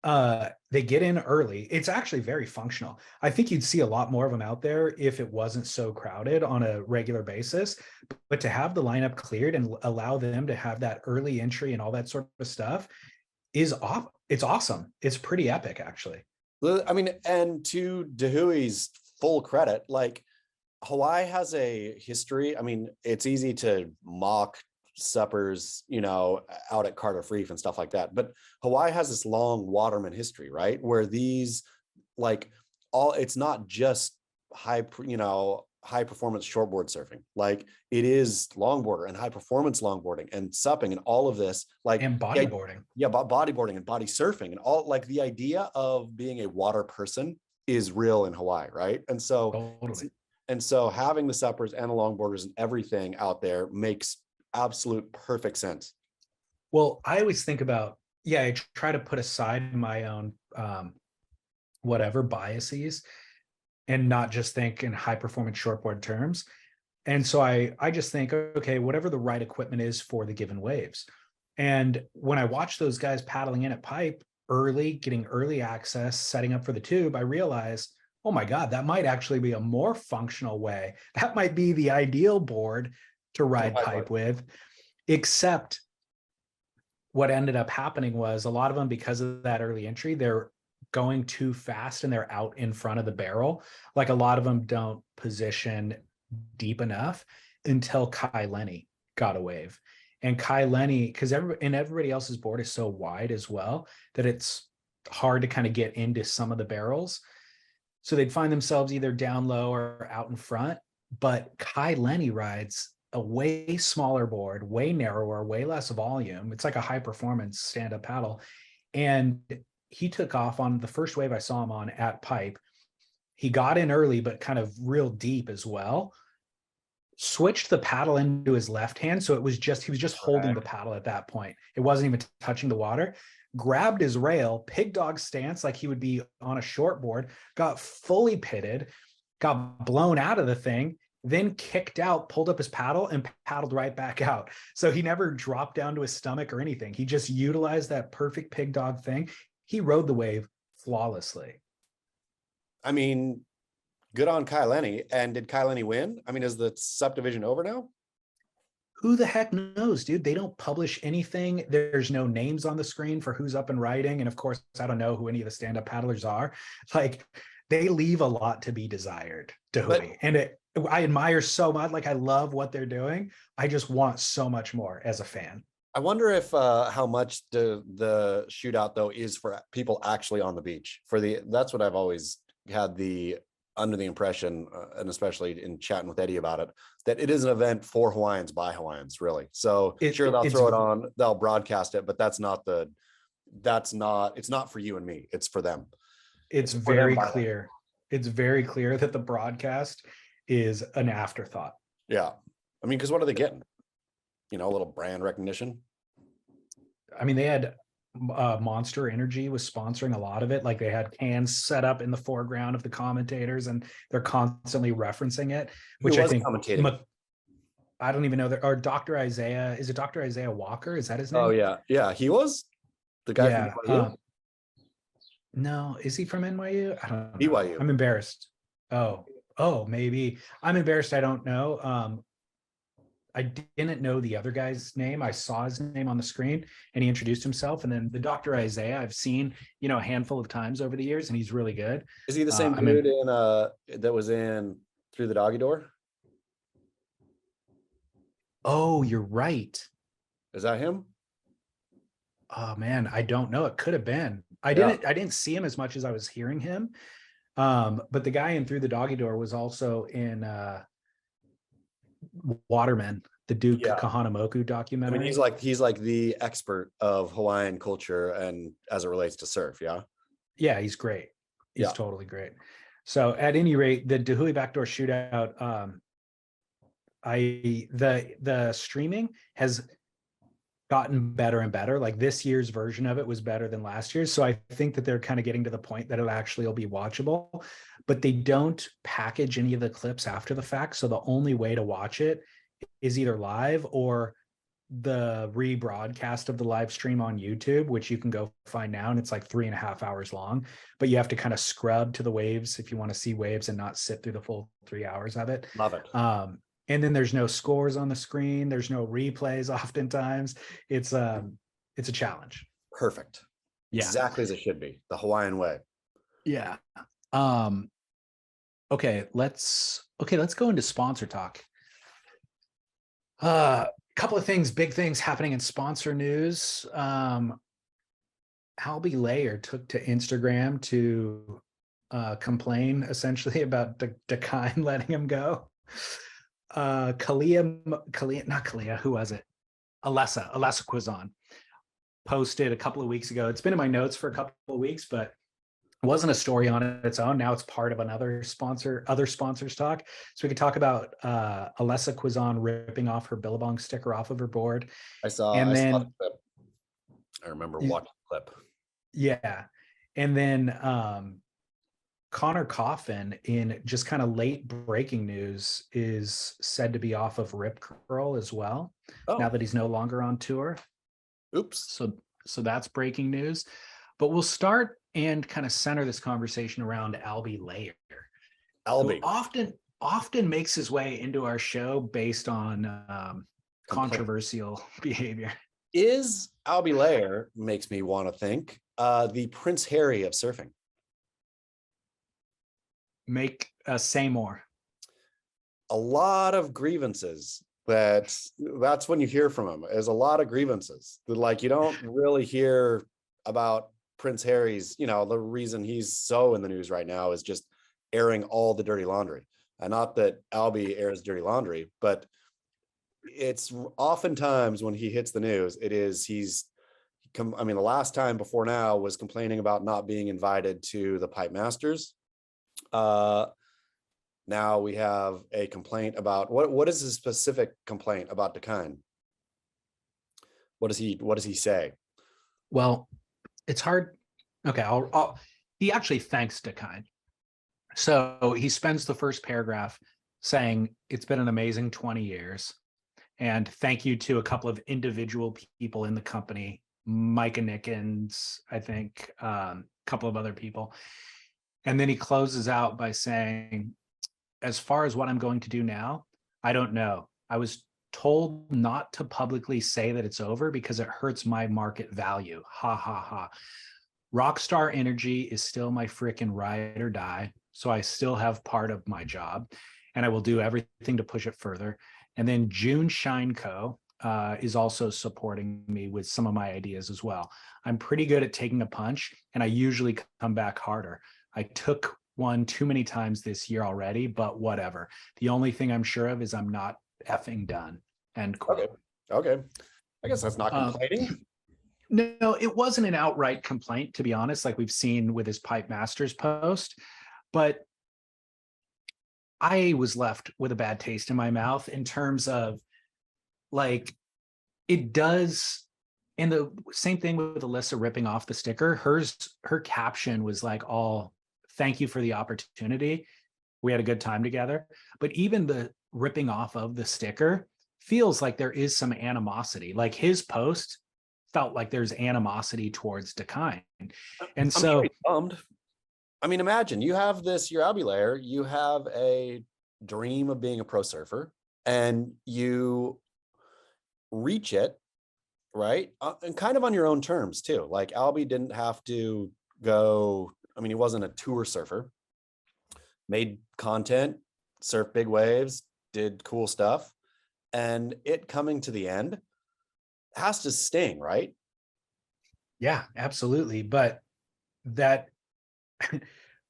they get in early. It's actually very functional. I think you'd see a lot more of them out there if it wasn't so crowded on a regular basis. But to have the lineup cleared and allow them to have that early entry and all that sort of stuff is off. It's awesome. It's pretty epic, actually. I mean, and to Dahui's full credit, like Hawaii has a history. I mean, it's easy to mock suppers, you know, out at Cardiff Reef and stuff like that, but Hawaii has this long waterman history, right? Where these, like, it's not just high performance shortboard surfing. Like it is longboarder and high performance longboarding and supping and all of this, like, and bodyboarding. Yeah, bodyboarding and body surfing and all, like the idea of being a water person is real in Hawaii, right? And so Totally. And so having the suppers and the longboarders and everything out there makes absolute perfect sense. Well, I always think about, I try to put aside my own whatever biases and not just think in high performance shortboard terms. And so I just think, okay, whatever the right equipment is for the given waves. And when I watch those guys paddling in at pipe early, getting early access, setting up for the tube, I realize, oh my God, that might actually be a more functional way. That might be the ideal board to ride pipe with, except what ended up happening was a lot of them, because of that early entry, they're going too fast and they're out in front of the barrel. Like a lot of them don't position deep enough until Kai Lenny got a wave. And Kai Lenny, because everybody else's board is so wide as well that it's hard to kind of get into some of the barrels. So they'd find themselves either down low or out in front. But Kai Lenny rides a way smaller board, way narrower, way less volume. It's like a high performance stand-up paddle. And he took off on the first wave I saw him on at pipe. He got in early, but kind of real deep as well. Switched the paddle into his left hand. So he was just holding the paddle at that point. It wasn't even touching the water. Grabbed his rail, pig dog stance like he would be on a short board, got fully pitted, got blown out of the thing, then kicked out, pulled up his paddle and paddled right back out. So he never dropped down to his stomach or anything. He just utilized that perfect pig dog thing. He rode the wave flawlessly. I mean, good on Kai Lenny. And did Kai Lenny win? I mean, is the subdivision over now? Who the heck knows, dude? They don't publish anything. There's no names on the screen for who's up and riding. And of course, I don't know who any of the stand-up paddlers are. Like, they leave a lot to be desired, Dahui. And I admire so much. Like, I love what they're doing. I just want so much more as a fan. I wonder if how much the shootout though is for people actually on the beach. That's what I've always had under the impression, and especially in chatting with Eddie about it, that it is an event for Hawaiians by Hawaiians, really. So sure, they'll throw it on, they'll broadcast it, but it's not for you and me. It's for them. It's very clear. It's very clear that the broadcast is an afterthought. Yeah. I mean, because what are they getting? A little brand recognition. I mean, they had Monster Energy was sponsoring a lot of it. Like they had cans set up in the foreground of the commentators and they're constantly referencing it, which I think I don't even know or Dr. Isaiah. Is it Dr. Isaiah Walker? Is that his name? Oh yeah. Yeah. He was the guy from NYU. No, is he from NYU? I don't know. BYU. I'm embarrassed. Oh, maybe. I'm embarrassed. I don't know. I didn't know the other guy's name. I saw his name on the screen and he introduced himself. And then the Dr. Isaiah, I've seen, a handful of times over the years and he's really good. Is he the same dude that was in Through the Doggy Door? Oh, you're right. Is that him? Oh man, I don't know. It could have been. I didn't see him as much as I was hearing him. But the guy in Through the Doggy Door was also in Waterman, the Duke Kahanamoku documentary. I mean, he's like the expert of Hawaiian culture and as it relates to surf. Yeah. Yeah, he's great. He's totally great. So at any rate, the Dahui Backdoor Shootout, the streaming has gotten better and better. Like this year's version of it was better than last year's. So I think that they're kind of getting to the point that it actually will be watchable, but they don't package any of the clips after the fact. So the only way to watch it is either live or the rebroadcast of the live stream on YouTube, which you can go find now. And it's like 3.5 hours long, but you have to kind of scrub to the waves if you want to see waves and not sit through the full 3 hours of it. Love it. And then there's no scores on the screen. There's no replays. Oftentimes it's a challenge. Perfect. Yeah. Exactly as it should be. The Hawaiian way. Yeah. Okay. Let's go into sponsor talk. Couple of things, big things happening in sponsor news. Albee Layer took to Instagram to complain essentially about Dakai letting him go. Kalia, not Kalia, who was it? Alessa Quizon posted a couple of weeks ago. It's been in my notes for a couple of weeks, but it wasn't a story on its own. Now it's part of other sponsors talk. So we could talk about Alessa Quizon ripping off her Billabong sticker off of her board. I saw the clip. I remember watching the clip. Yeah. And then Connor Coffin, in just kind of late breaking news, is said to be off of Rip Curl as well, now that he's no longer on tour. Oops. So that's breaking news. But we'll start and kind of center this conversation around Albee Layer. Albee often makes his way into our show based on controversial behavior. Is Albee Layer, makes me want to think, the Prince Harry of surfing? Say more. A lot of grievances. That's when you hear from him, is a lot of grievances. Like, you don't really hear about Prince Harry's, the reason he's so in the news right now is just airing all the dirty laundry. And not that Albee airs dirty laundry, but it's oftentimes when he hits the news, the last time before now was complaining about not being invited to the Pipe Masters. Now we have a complaint about what is his specific complaint about Dakai? What does he say? Well, it's hard. Okay, he actually thanks Dakai. So he spends the first paragraph saying it's been an amazing 20 years. And thank you to a couple of individual people in the company, Micah Nickens, I think, a couple of other people. And then he closes out by saying, as far as what I'm going to do now, I don't know. I was told not to publicly say that it's over because it hurts my market value. Ha, ha, ha. Rockstar energy is still my freaking ride or die. So I still have part of my job and I will do everything to push it further. And then June Shine Co. Is also supporting me with some of my ideas as well. I'm pretty good at taking a punch and I usually come back harder. I took one too many times this year already, but whatever. The only thing I'm sure of is I'm not effing done. End quote. Okay. I guess that's not complaining. No, it wasn't an outright complaint, to be honest, like we've seen with his Pipe Masters post, but I was left with a bad taste in my mouth in terms of like it does. And the same thing with Alyssa ripping off the sticker. Her caption was like, all thank you for the opportunity. We had a good time together. But even the ripping off of the sticker feels like there is some animosity. Like his post felt like there's animosity towards Dakai. And so bummed. I mean, imagine you have your Albee Layer, you have a dream of being a pro surfer and you reach it, right? And kind of on your own terms too. Like Albee didn't have to go, he wasn't a tour surfer, made content, surfed big waves, did cool stuff. And it coming to the end has to sting, right? Yeah, absolutely. But that,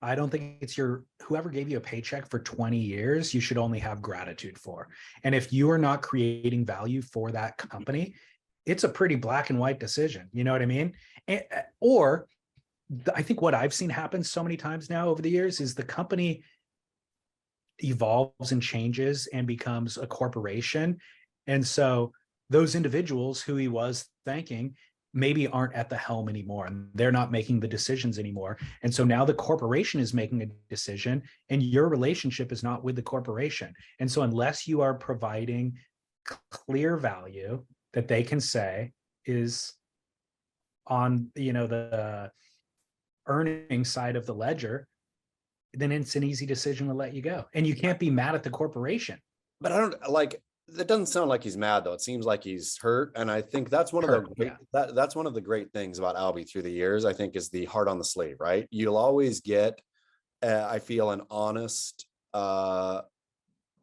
I don't think it's whoever gave you a paycheck for 20 years, you should only have gratitude for. And if you are not creating value for that company, it's a pretty black and white decision. You know what I mean? Or I think what I've seen happen so many times now over the years is the company evolves and changes and becomes a corporation. And so those individuals who he was thanking maybe aren't at the helm anymore, and they're not making the decisions anymore. And so now the corporation is making a decision, and your relationship is not with the corporation. And so unless you are providing clear value that they can say is on, the earning side of the ledger, then it's an easy decision to let you go. And you can't be mad at the corporation. But I don't like, that doesn't sound like he's mad though. It seems like he's hurt. And I think that's one of the great, that's one of the great things about Albee through the years, I think, is the heart on the sleeve, right? You'll always get, I feel, an honest,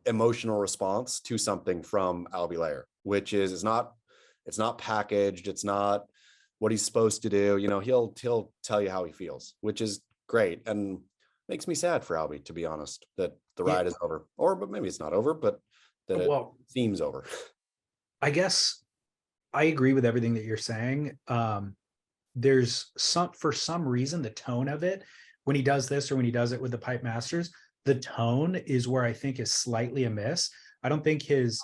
emotional response to something from Albee Layer, which is, it's not packaged. It's not what he's supposed to do. He'll tell you how he feels, which is great. And makes me sad for Albee, to be honest, that the ride is over, but maybe it's not over, but that it seems over. I guess I agree with everything that you're saying. There's for some reason, the tone of it, when he does this or when he does it with the Pipe Masters, the tone is where I think is slightly amiss. I don't think he's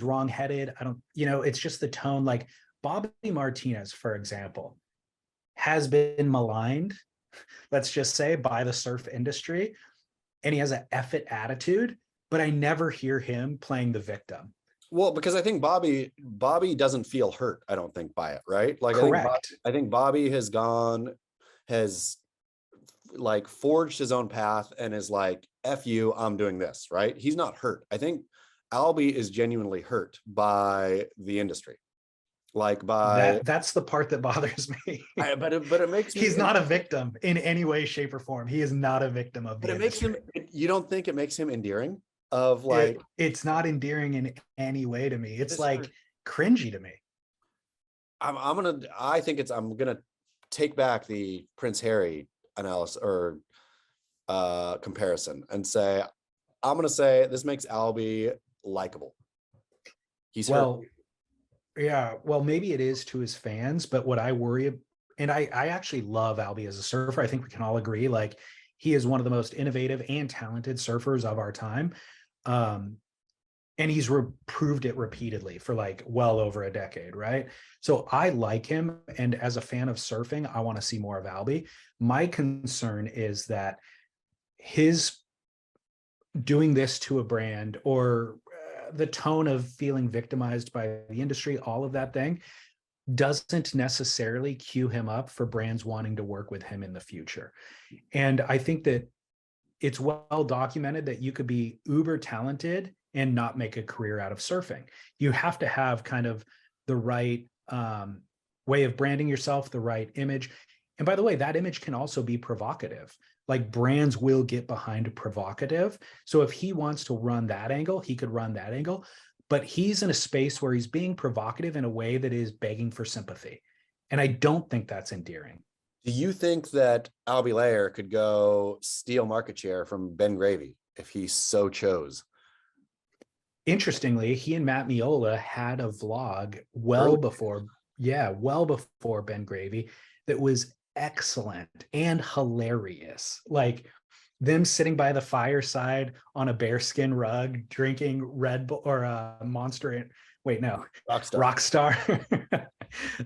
wrong-headed. It's just the tone. Like Bobby Martinez, for example, has been maligned, let's just say, by the surf industry, and he has an F-it attitude, but I never hear him playing the victim. Well, because I think Bobby doesn't feel hurt, I don't think, by it, right? Like, correct. I think Bobby has like forged his own path and is like, F you, I'm doing this, right? He's not hurt. I think Albee is genuinely hurt by the industry. Like that's the part that bothers me. But it makes me, he's not a victim in any way, shape, or form. He is not a victim of the industry. Makes him, you don't think it makes him endearing? Of like, it's not endearing in any way to me. It's like cringy to me. I'm gonna take back the Prince Harry analysis or comparison and say, I'm gonna say this makes Albee likable. He's hurt. Yeah, well, maybe it is to his fans, but what I worry, and I actually love Albee as a surfer. I think we can all agree, like, he is one of the most innovative and talented surfers of our time. And he's proved it repeatedly for like well over a decade, right? So I like him. And as a fan of surfing, I want to see more of Albee. My concern is that his doing this to a brand, or the tone of feeling victimized by the industry, all of that thing, doesn't necessarily cue him up for brands wanting to work with him in the future. And I think that it's well documented that you could be uber talented and not make a career out of surfing. You have to have kind of the right way of branding yourself, the right image. And by the way, that image can also be provocative. Like, brands will get behind provocative. So if he wants to run that angle, he could run that angle. But he's in a space where he's being provocative in a way that is begging for sympathy. And I don't think that's endearing. Do you think that Albee Layer could go steal market share from Ben Gravy if he so chose? Interestingly, he and Matt Miola had a vlog well before Ben Gravy that was excellent and hilarious. Like them sitting by the fireside on a bearskin rug, drinking Red Bull or Monster. Wait, no, Rockstar.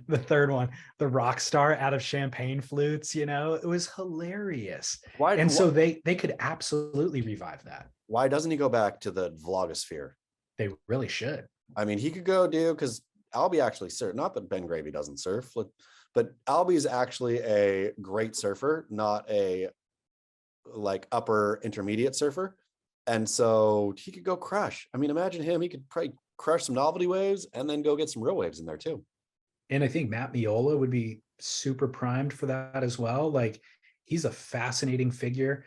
The third one, the Rockstar out of champagne flutes. It was hilarious. So they could absolutely revive that. Why doesn't he go back to the vlogosphere? They really should. I mean, he could go because Albee actually surf. Not that Ben Gravy doesn't surf, but Albee is actually a great surfer, not a like upper intermediate surfer. And so he could go crush. I mean, imagine him. He could probably crush some novelty waves and then go get some real waves in there too. And I think Matt Miola would be super primed for that as well. Like, he's a fascinating figure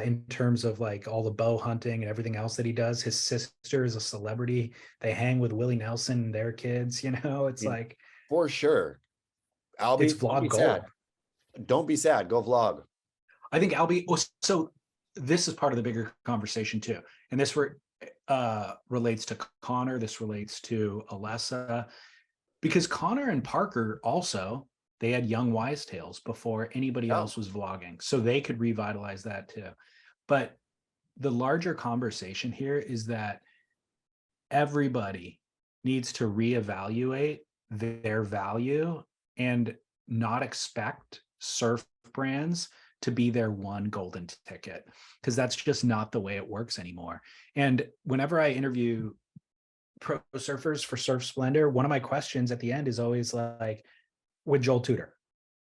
in terms of like all the bow hunting and everything else that he does. His sister is a celebrity. They hang with Willie Nelson and their kids. It's like, for sure. Albee, it's vlog gold. Don't be sad. Go vlog. I think Albee. So this is part of the bigger conversation too, and this relates to Connor. This relates to Alessa, because Connor and Parker also, They had Young Wise Tales before anybody Oh. else was vlogging. So they could revitalize that too. But the larger conversation here is that everybody needs to reevaluate their value and not expect surf brands to be their one golden ticket, because that's just not the way it works anymore. And whenever I interview pro surfers for Surf Splendor, one of my questions at the end is always like, with Joel Tudor,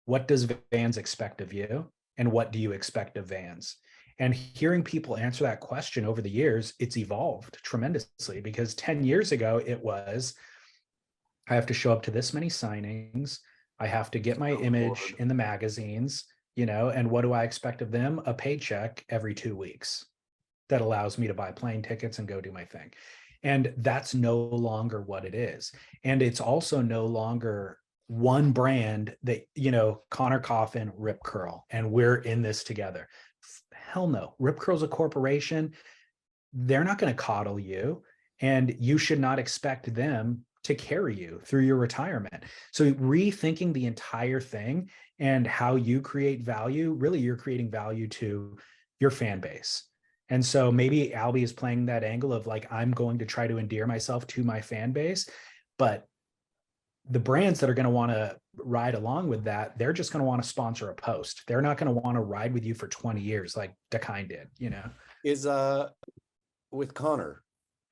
what does Vans expect of you? And what do you expect of Vans? And hearing people answer that question over the years, it's evolved tremendously, because 10 years ago, it was, I have to show up to this many signings. I have to get my image in the magazines, and what do I expect of them? A paycheck every 2 weeks that allows me to buy plane tickets and go do my thing. And that's no longer what it is. And it's also no longer one brand that, Connor Coffin, Rip Curl, and we're in this together. Hell no. Rip Curl's a corporation. They're not going to coddle you, and you should not expect them to carry you through your retirement. So rethinking the entire thing and how you create value, really you're creating value to your fan base. And so maybe Albee is playing that angle of like, I'm going to try to endear myself to my fan base, but the brands that are going to want to ride along with that, they're just going to want to sponsor a post. They're not going to want to ride with you for 20 years like Dahui did, Is with Connor,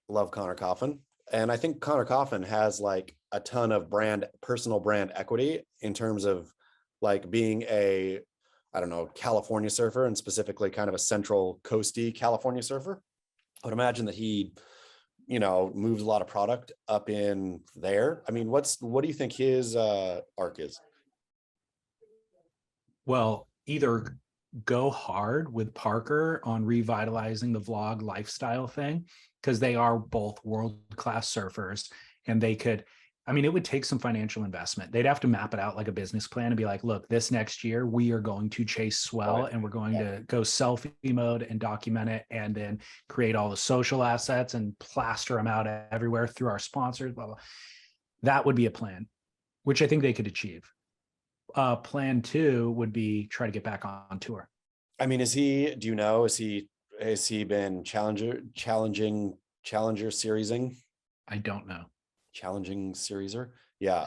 love Connor Coffin. And I think Connor Coffin has like a ton of personal brand equity in terms of like being a, I don't know, California surfer, and specifically kind of a central coasty California surfer. I would imagine that he, moves a lot of product up in there. I mean, what do you think his arc is? Well, either go hard with Parker on revitalizing the vlog lifestyle thing, because they are both world-class surfers, and they could, it would take some financial investment. They'd have to map it out like a business plan and be like, look, this next year we are going to chase Swell, and we're going to go selfie mode and document it, and then create all the social assets and plaster them out everywhere through our sponsors, blah, blah. That would be a plan, which I think they could achieve. Plan 2 would be try to get back on tour. Has he been challenger seriesing? I don't know. Challenging serieser? Yeah.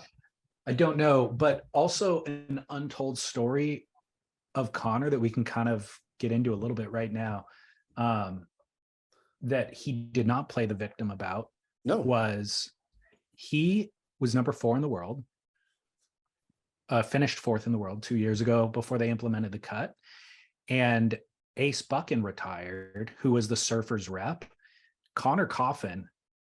I don't know, but also an untold story of Connor that we can kind of get into a little bit right now, that he did not play the victim about. No. Was he was number 4 in the world, finished 4th in the world 2 years ago before they implemented the cut. And Ace Buchan retired, who was the surfer's rep. Connor Coffin,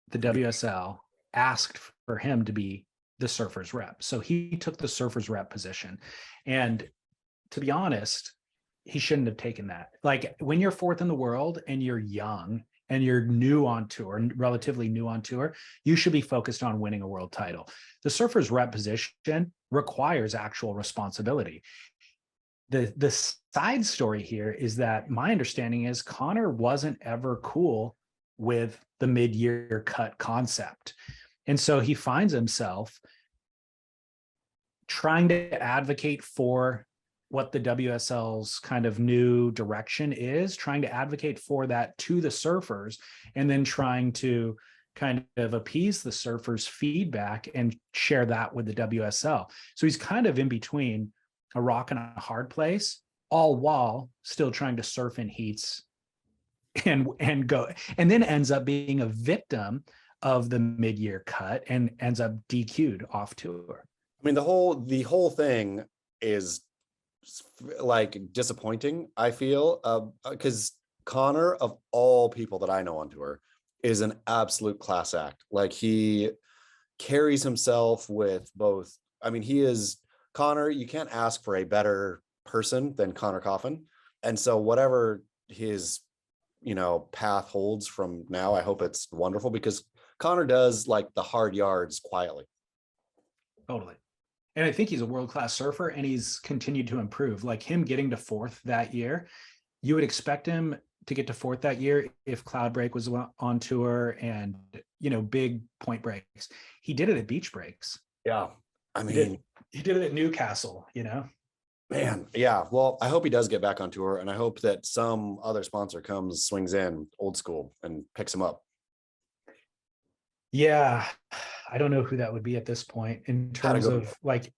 the WSL, asked for him to be the surfer's rep. So he took the surfer's rep position. And to be honest, he shouldn't have taken that. Like, when you're 4th in the world and you're young and you're new on tour, relatively new on tour, you should be focused on winning a world title. The surfer's rep position requires actual responsibility. The side story here is that my understanding is Connor wasn't ever cool with the mid-year cut concept. And so he finds himself trying to advocate for what the WSL's kind of new direction is, trying to advocate for that to the surfers, and then trying to kind of appease the surfers' feedback and share that with the WSL. So he's kind of in between a rock and a hard place, all while still trying to surf in heats and go, and then ends up being a victim of the mid-year cut and ends up DQ'd off tour. The whole thing is like disappointing, I feel, because Connor, of all people that I know on tour, is an absolute class act. Like, he carries himself with both. He is Connor. You can't ask for a better person than Connor Coffin. And so whatever his, path holds from now, I hope it's wonderful, because Connor does like the hard yards quietly. Totally. And I think he's a world-class surfer, and he's continued to improve. Like, him getting to 4th that year, you would expect him to get to 4th that year if Cloud Break was on tour and, big point breaks. He did it at beach breaks. Yeah. I He did, mean, he did it at Newcastle, you know? man, yeah. Well, I hope he does get back on tour, and I hope that some other sponsor swings in old school and picks him up. Yeah. I don't know who that would be at this point in terms go. of like,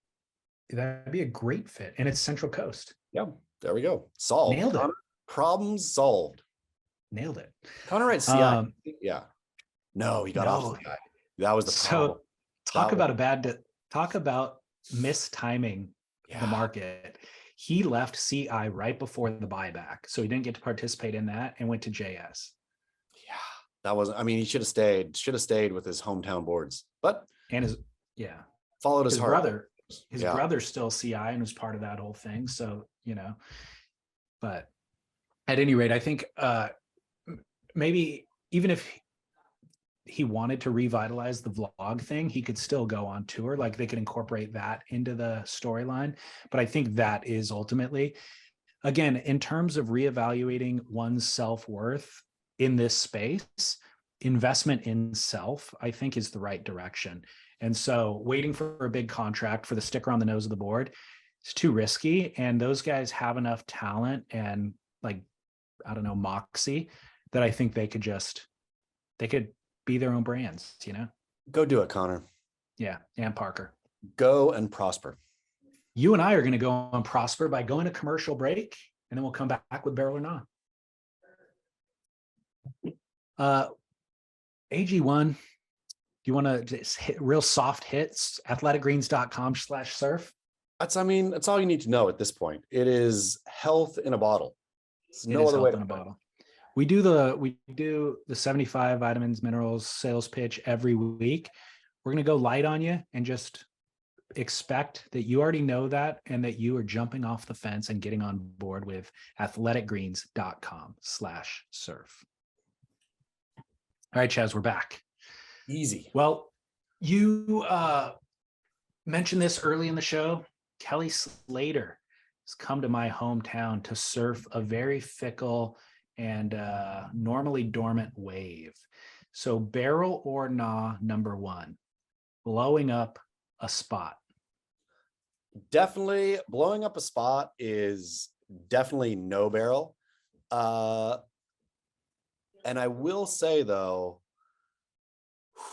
that'd be a great fit. And it's Central Coast. Yeah, there we go. Solved. Nailed it. Connor, problem solved. Nailed it. Connor writes CI. Yeah. No, he got off the CI. That was the problem. Talk about mistiming the market. He left CI right before the buyback, so he didn't get to participate in that and went to JS. Yeah, that was. I mean, he should have stayed. Should have stayed with his hometown boards, but followed his heart. Brother. His brother's still CI and was part of that whole thing. So but at any rate, I think maybe even if he wanted to revitalize the vlog thing, he could still go on tour. Like they could incorporate that into the storyline. But I think that is ultimately, again, in terms of reevaluating one's self-worth in this space, investment in self, I think, is the right direction. And so waiting for a big contract for the sticker on the nose of the board is too risky. And those guys have enough talent and moxie that I think they could be their own brands, Go do it, Connor. Yeah. And Parker. Go and prosper. You and I are going to go and prosper by going to commercial break, and then we'll come back with Barrel or Not. AG1, do you want to just hit real soft hits? athleticgreens.com/surf. That's all you need to know at this point. It is health in a bottle. There's no other way to put it. We do the 75 vitamins, minerals sales pitch every week. We're going to go light on you and just expect that you already know that and that you are jumping off the fence and getting on board with athleticgreens.com/surf. All right, Chaz, we're back. Easy. Well, you mentioned this early in the show. Kelly Slater has come to my hometown to surf a very fickle and normally dormant wave. So barrel or nah, number one, blowing up a spot. Definitely blowing up a spot is definitely no barrel. And I will say, though,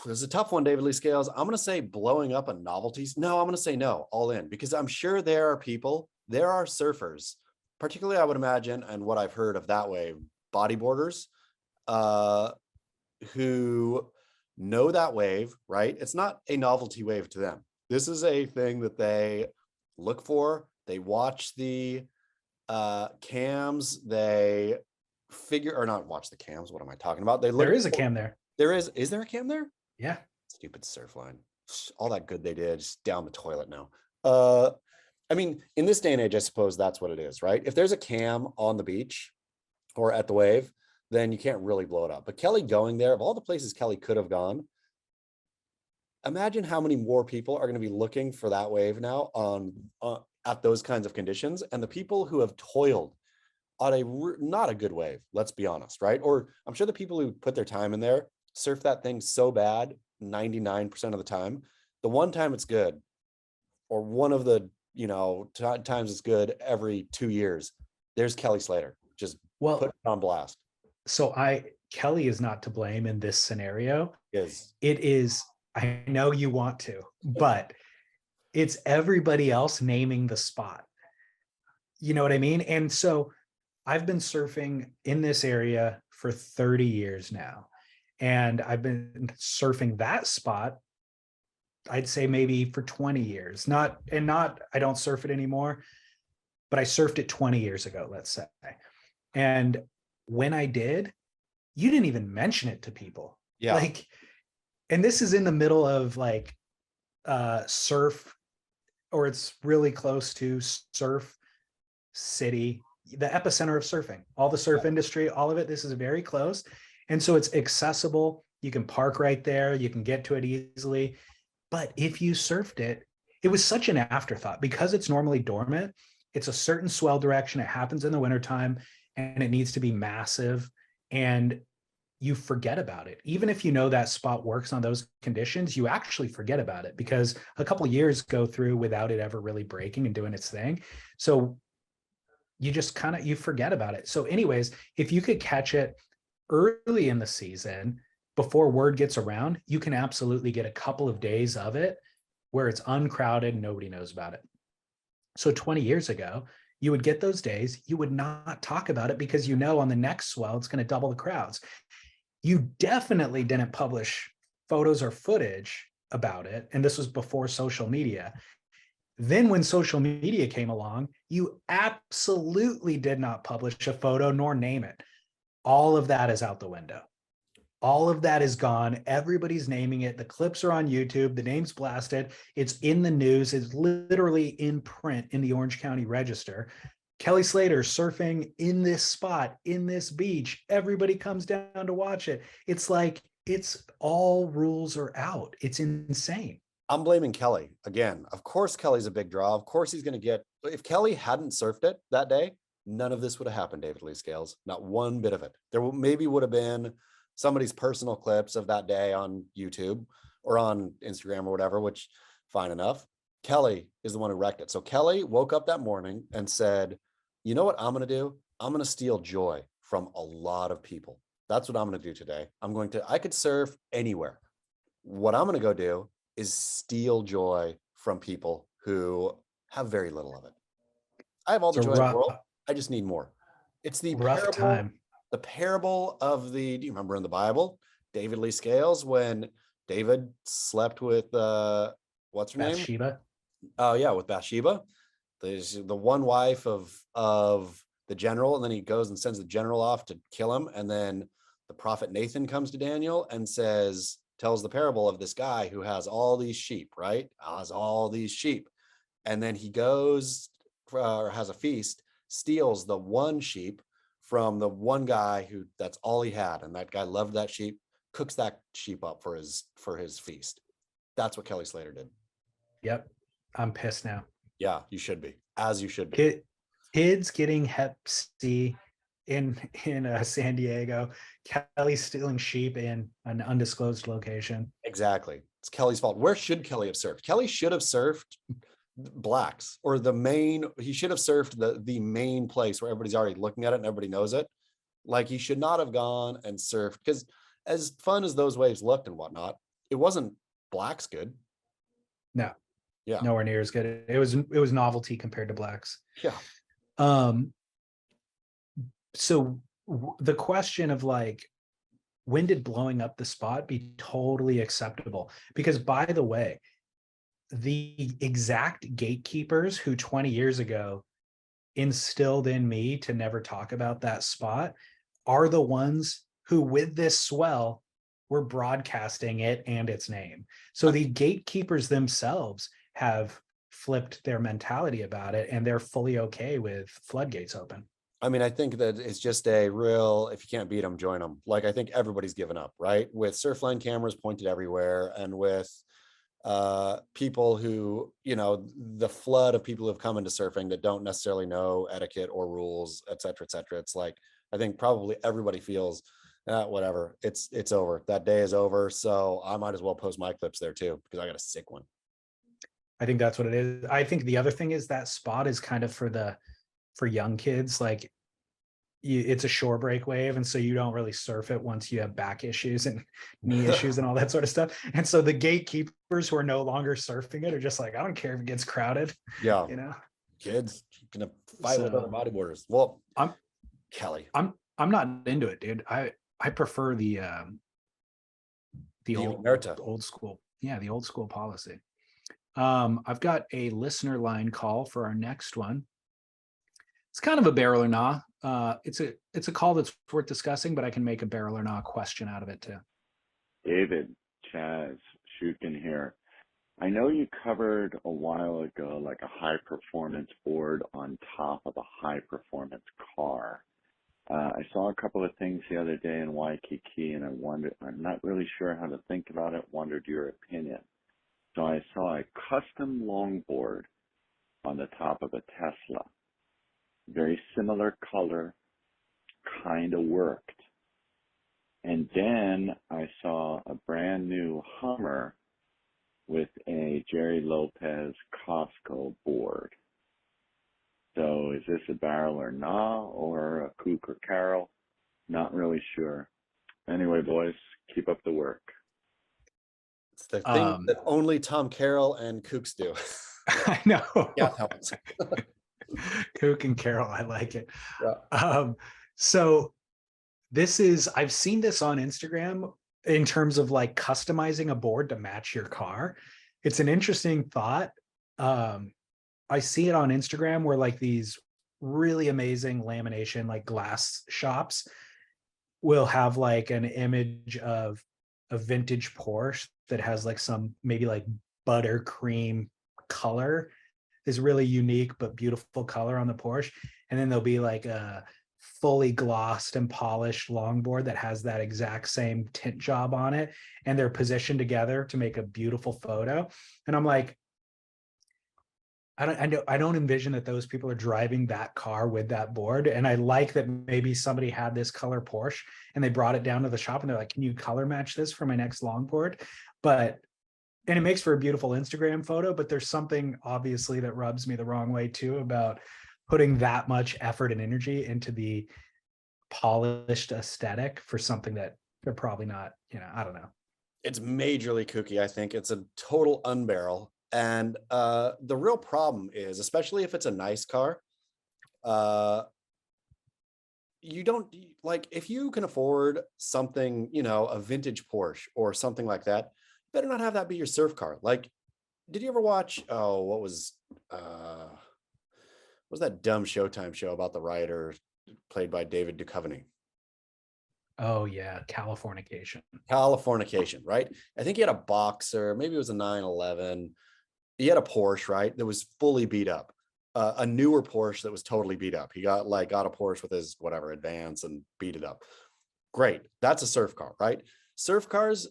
there's a tough one, David Lee Scales. I'm going to say blowing up a novelty. No, I'm going to say no, all in, because I'm sure there are surfers, particularly I would imagine, and what I've heard of that wave, bodyboarders, who know that wave, right? It's not a novelty wave to them. This is a thing that they look for. They watch the cams. They figure, or not watch the cams. What am I talking about? There is a cam there. There is. Is there a cam there? Yeah. Stupid Surfline. All that good they did, just down the toilet now. I mean, in this day and age, I suppose that's what it is, right? If there's a cam on the beach or at the wave, then you can't really blow it up. But Kelly going there, of all the places Kelly could have gone, imagine how many more people are going to be looking for that wave now at those kinds of conditions. And the people who have toiled on not a good wave, let's be honest, right? Or I'm sure the people who put their time in there surf that thing so bad 99% of the time. The one time it's good, or one of the times it's good every 2 years, there's Kelly Slater. Just put it on blast. So Kelly is not to blame in this scenario. It is, I know you want to, but it's everybody else naming the spot. You know what I mean? And so I've been surfing in this area for 30 years now. And I've been surfing that spot, I'd say maybe for 20 years. I don't surf it anymore, but I surfed it 20 years ago, let's say. And when I did, you didn't even mention it to people. Yeah. And this is in the middle of surf, or it's really close to Surf City, the epicenter of surfing, all the surf industry, all of it. This is very close. And so it's accessible. You can park right there. You can get to it easily. But if you surfed it, it was such an afterthought because it's normally dormant. It's a certain swell direction. It happens in the wintertime and it needs to be massive. And you forget about it. Even if you know that spot works on those conditions, you actually forget about it because a couple of years go through without it ever really breaking and doing its thing. So you just kind of, you forget about it. So anyways, if you could catch it early in the season before word gets around, you can absolutely get a couple of days of it where it's uncrowded, nobody knows about it. So 20 years ago, you would get those days, you would not talk about it because you know on the next swell, it's going to double the crowds. You definitely didn't publish photos or footage about it. And this was before social media. Then when social media came along, you absolutely did not publish a photo nor name it. All of that is out the window. All of that is gone. Everybody's naming it. The clips are on YouTube. The name's blasted. It's in the news. It's literally in print in the Orange County Register. Kelly Slater surfing in this spot, in this beach. Everybody comes down to watch it. It's like, it's all rules are out. It's insane. I'm blaming Kelly again. Of course, Kelly's a big draw. Of course, he's going to get, if Kelly hadn't surfed it that day, none of this would have happened, David Lee Scales. Not one bit of it. There maybe would have been somebody's personal clips of that day on YouTube or on Instagram or whatever, which fine enough. Kelly is the one who wrecked it. So Kelly woke up that morning and said, you know what I'm going to do? I'm going to steal joy from a lot of people. That's what I'm going to do today. I could surf anywhere. What I'm going to go do is steal joy from people who have very little of it. I have all the joy in the world. I just need more. It's the rough time. The parable of do you remember in the Bible, David Lee Scales, when David slept with what's her name? Bathsheba. Oh yeah, with Bathsheba. There's the one wife of the general, and then he goes and sends the general off to kill him. And then the prophet Nathan comes to Daniel and tells the parable of this guy who has all these sheep, right? Has all these sheep. And then he goes or has a feast, steals the one sheep from the one guy who that's all he had. And that guy loved that sheep, cooks that sheep up for his feast. That's what Kelly Slater did. Yep. I'm pissed now. Yeah, you should be, as you should be. Kids getting Hep C in San Diego, Kelly stealing sheep in an undisclosed location. Exactly. It's Kelly's fault. Where should Kelly have surfed? Kelly should have surfed Blacks or he should have surfed the main place where everybody's already looking at it and everybody knows it. Like he should not have gone and surfed, because as fun as those waves looked and whatnot, it wasn't Blacks good. No. Yeah. Nowhere near as good. It was novelty compared to Blacks. Yeah. So the question of like, when did blowing up the spot be totally acceptable? Because by the way, the exact gatekeepers who 20 years ago instilled in me to never talk about that spot are the ones who, with this swell, were broadcasting it and its name. So the gatekeepers themselves have flipped their mentality about it, and they're fully okay with floodgates open. I mean, I think that it's just a real, if you can't beat them, join them. Like, I think everybody's given up, right? With Surfline cameras pointed everywhere, and with people who, the flood of people who have come into surfing that don't necessarily know etiquette or rules, et cetera, et cetera. It's like, I think probably everybody feels whatever, it's over. That day is over. So I might as well post my clips there too, because I got a sick one. I think that's what it is. I think the other thing is that spot is kind of for young kids. Like it's a shore break wave, and so you don't really surf it once you have back issues and knee issues and all that sort of stuff. And so the gatekeepers who are no longer surfing it are just like, I don't care if it gets crowded. Yeah, kids gonna fight with other bodyboarders. Well, Kelly, I'm not into it, dude. I prefer the old school. Yeah, the old school policy. I've got a listener line call for our next one. It's kind of a barrel or nah. It's a call that's worth discussing, but I can make a barrel or nah question out of it too. David, Chaz, Shukin here. I know you covered a while ago like a high performance board on top of a high performance car. I saw a couple of things the other day in Waikiki, and I'm not really sure how to think about it, wondered your opinion. So I saw a custom longboard on the top of a Tesla. Very similar color, kind of worked. And then I saw a brand new Hummer with a Jerry Lopez Costco board. So is this a barrel or nah, or a kook or carol? Not really sure. Anyway, boys, keep up the work. It's the thing that only Tom Carroll and Kooks do. I know. Yeah, helps. Kook and Carol, I like it. Yeah. So I've seen this on Instagram in terms of like customizing a board to match your car. It's an interesting thought. I see it on Instagram where like these really amazing lamination, like glass shops will have like an image of a vintage Porsche that has like some maybe like buttercream color, is really unique but beautiful color on the Porsche. And then there'll be like a fully glossed and polished longboard that has that exact same tint job on it. And they're positioned together to make a beautiful photo. And I'm like, I don't envision that those people are driving that car with that board. And I like that maybe somebody had this color Porsche and they brought it down to the shop and they're like, can you color match this for my next longboard? And it makes for a beautiful Instagram photo, but there's something obviously that rubs me the wrong way too about putting that much effort and energy into the polished aesthetic for something that they're probably not, I don't know. It's majorly kooky. I think it's a total unbarrel. And the real problem is, especially if it's a nice car, you don't like, if you can afford something, a vintage Porsche or something like that, better not have that be your surf car. Like, did you ever watch, what was that dumb Showtime show about the writer played by David Duchovny? Oh yeah, Californication, right? I think he had a Boxer, maybe it was a 911. He had a Porsche, right, that was fully beat up. A newer Porsche that was totally beat up. He got a Porsche with his whatever Advance and beat it up. Great. That's a surf car, right? Surf cars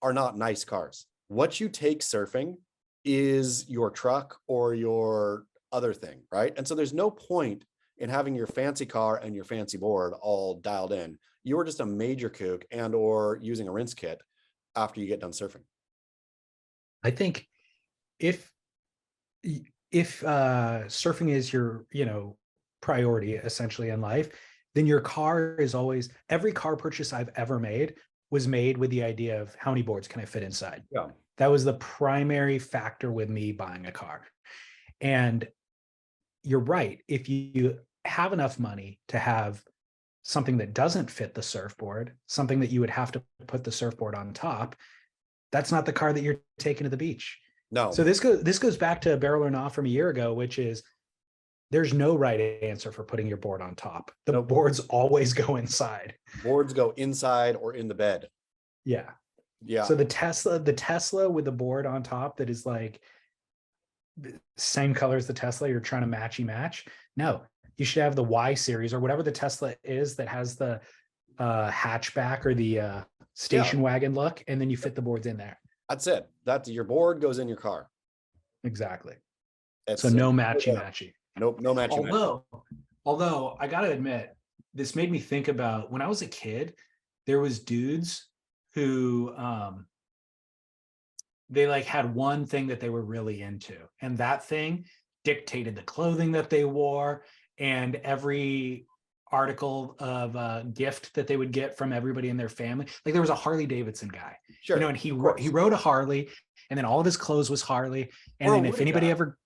are not nice cars. What you take surfing is your truck or your other thing, right? And so there's no point in having your fancy car and your fancy board all dialed in. You're just a major kook and or using a rinse kit after you get done surfing. I think if surfing is your priority essentially in life, then your car is always, every car purchase I've ever made was made with the idea of how many boards can I fit inside. Yeah, that was the primary factor with me buying a car. And you're right, if you have enough money to have something that doesn't fit the surfboard, something that you would have to put the surfboard on top, that's not the car that you're taking to the beach. no. So this goes back to barrel or not from a year ago, which is there's no right answer for putting your board on top. The boards always go inside. Boards go inside or in the bed. Yeah. Yeah. So the Tesla with the board on top that is like same color as the Tesla, you're trying to match. No, you should have the Y series or whatever the Tesla is that has the hatchback or the station wagon look, and then you fit the boards in there. That's it. That's your board goes in your car. Exactly. It's, so no matchy. Nope, no matchy. Although I gotta admit, this made me think about when I was a kid, there was dudes who they like had one thing that they were really into, and that thing dictated the clothing that they wore and every article of gift that they would get from everybody in their family. Like there was a Harley Davidson guy, sure, and he rode a Harley, and then all of his clothes was Harley. And then if anybody ever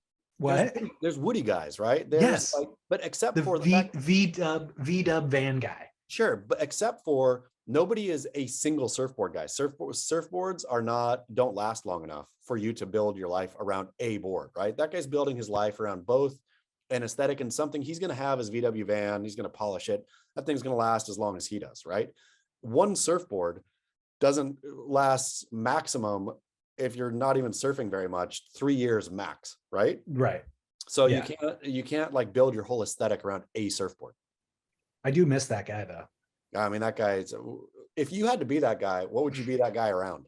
there's Woody guys, right? Yes, but except for the V-dub van guy. Sure, but except for nobody is a single surfboard guy. Surfboards don't last long enough for you to build your life around a board, right? That guy's building his life around both an aesthetic and something. He's going to have his VW van. He's going to polish it. That thing's going to last as long as he does, right? One surfboard doesn't last maximum, if you're not even surfing very much, 3 years max, right? Right. So you can't like build your whole aesthetic around a surfboard. I do miss that guy though. I mean, that guy, if you had to be that guy, what would you be that guy around?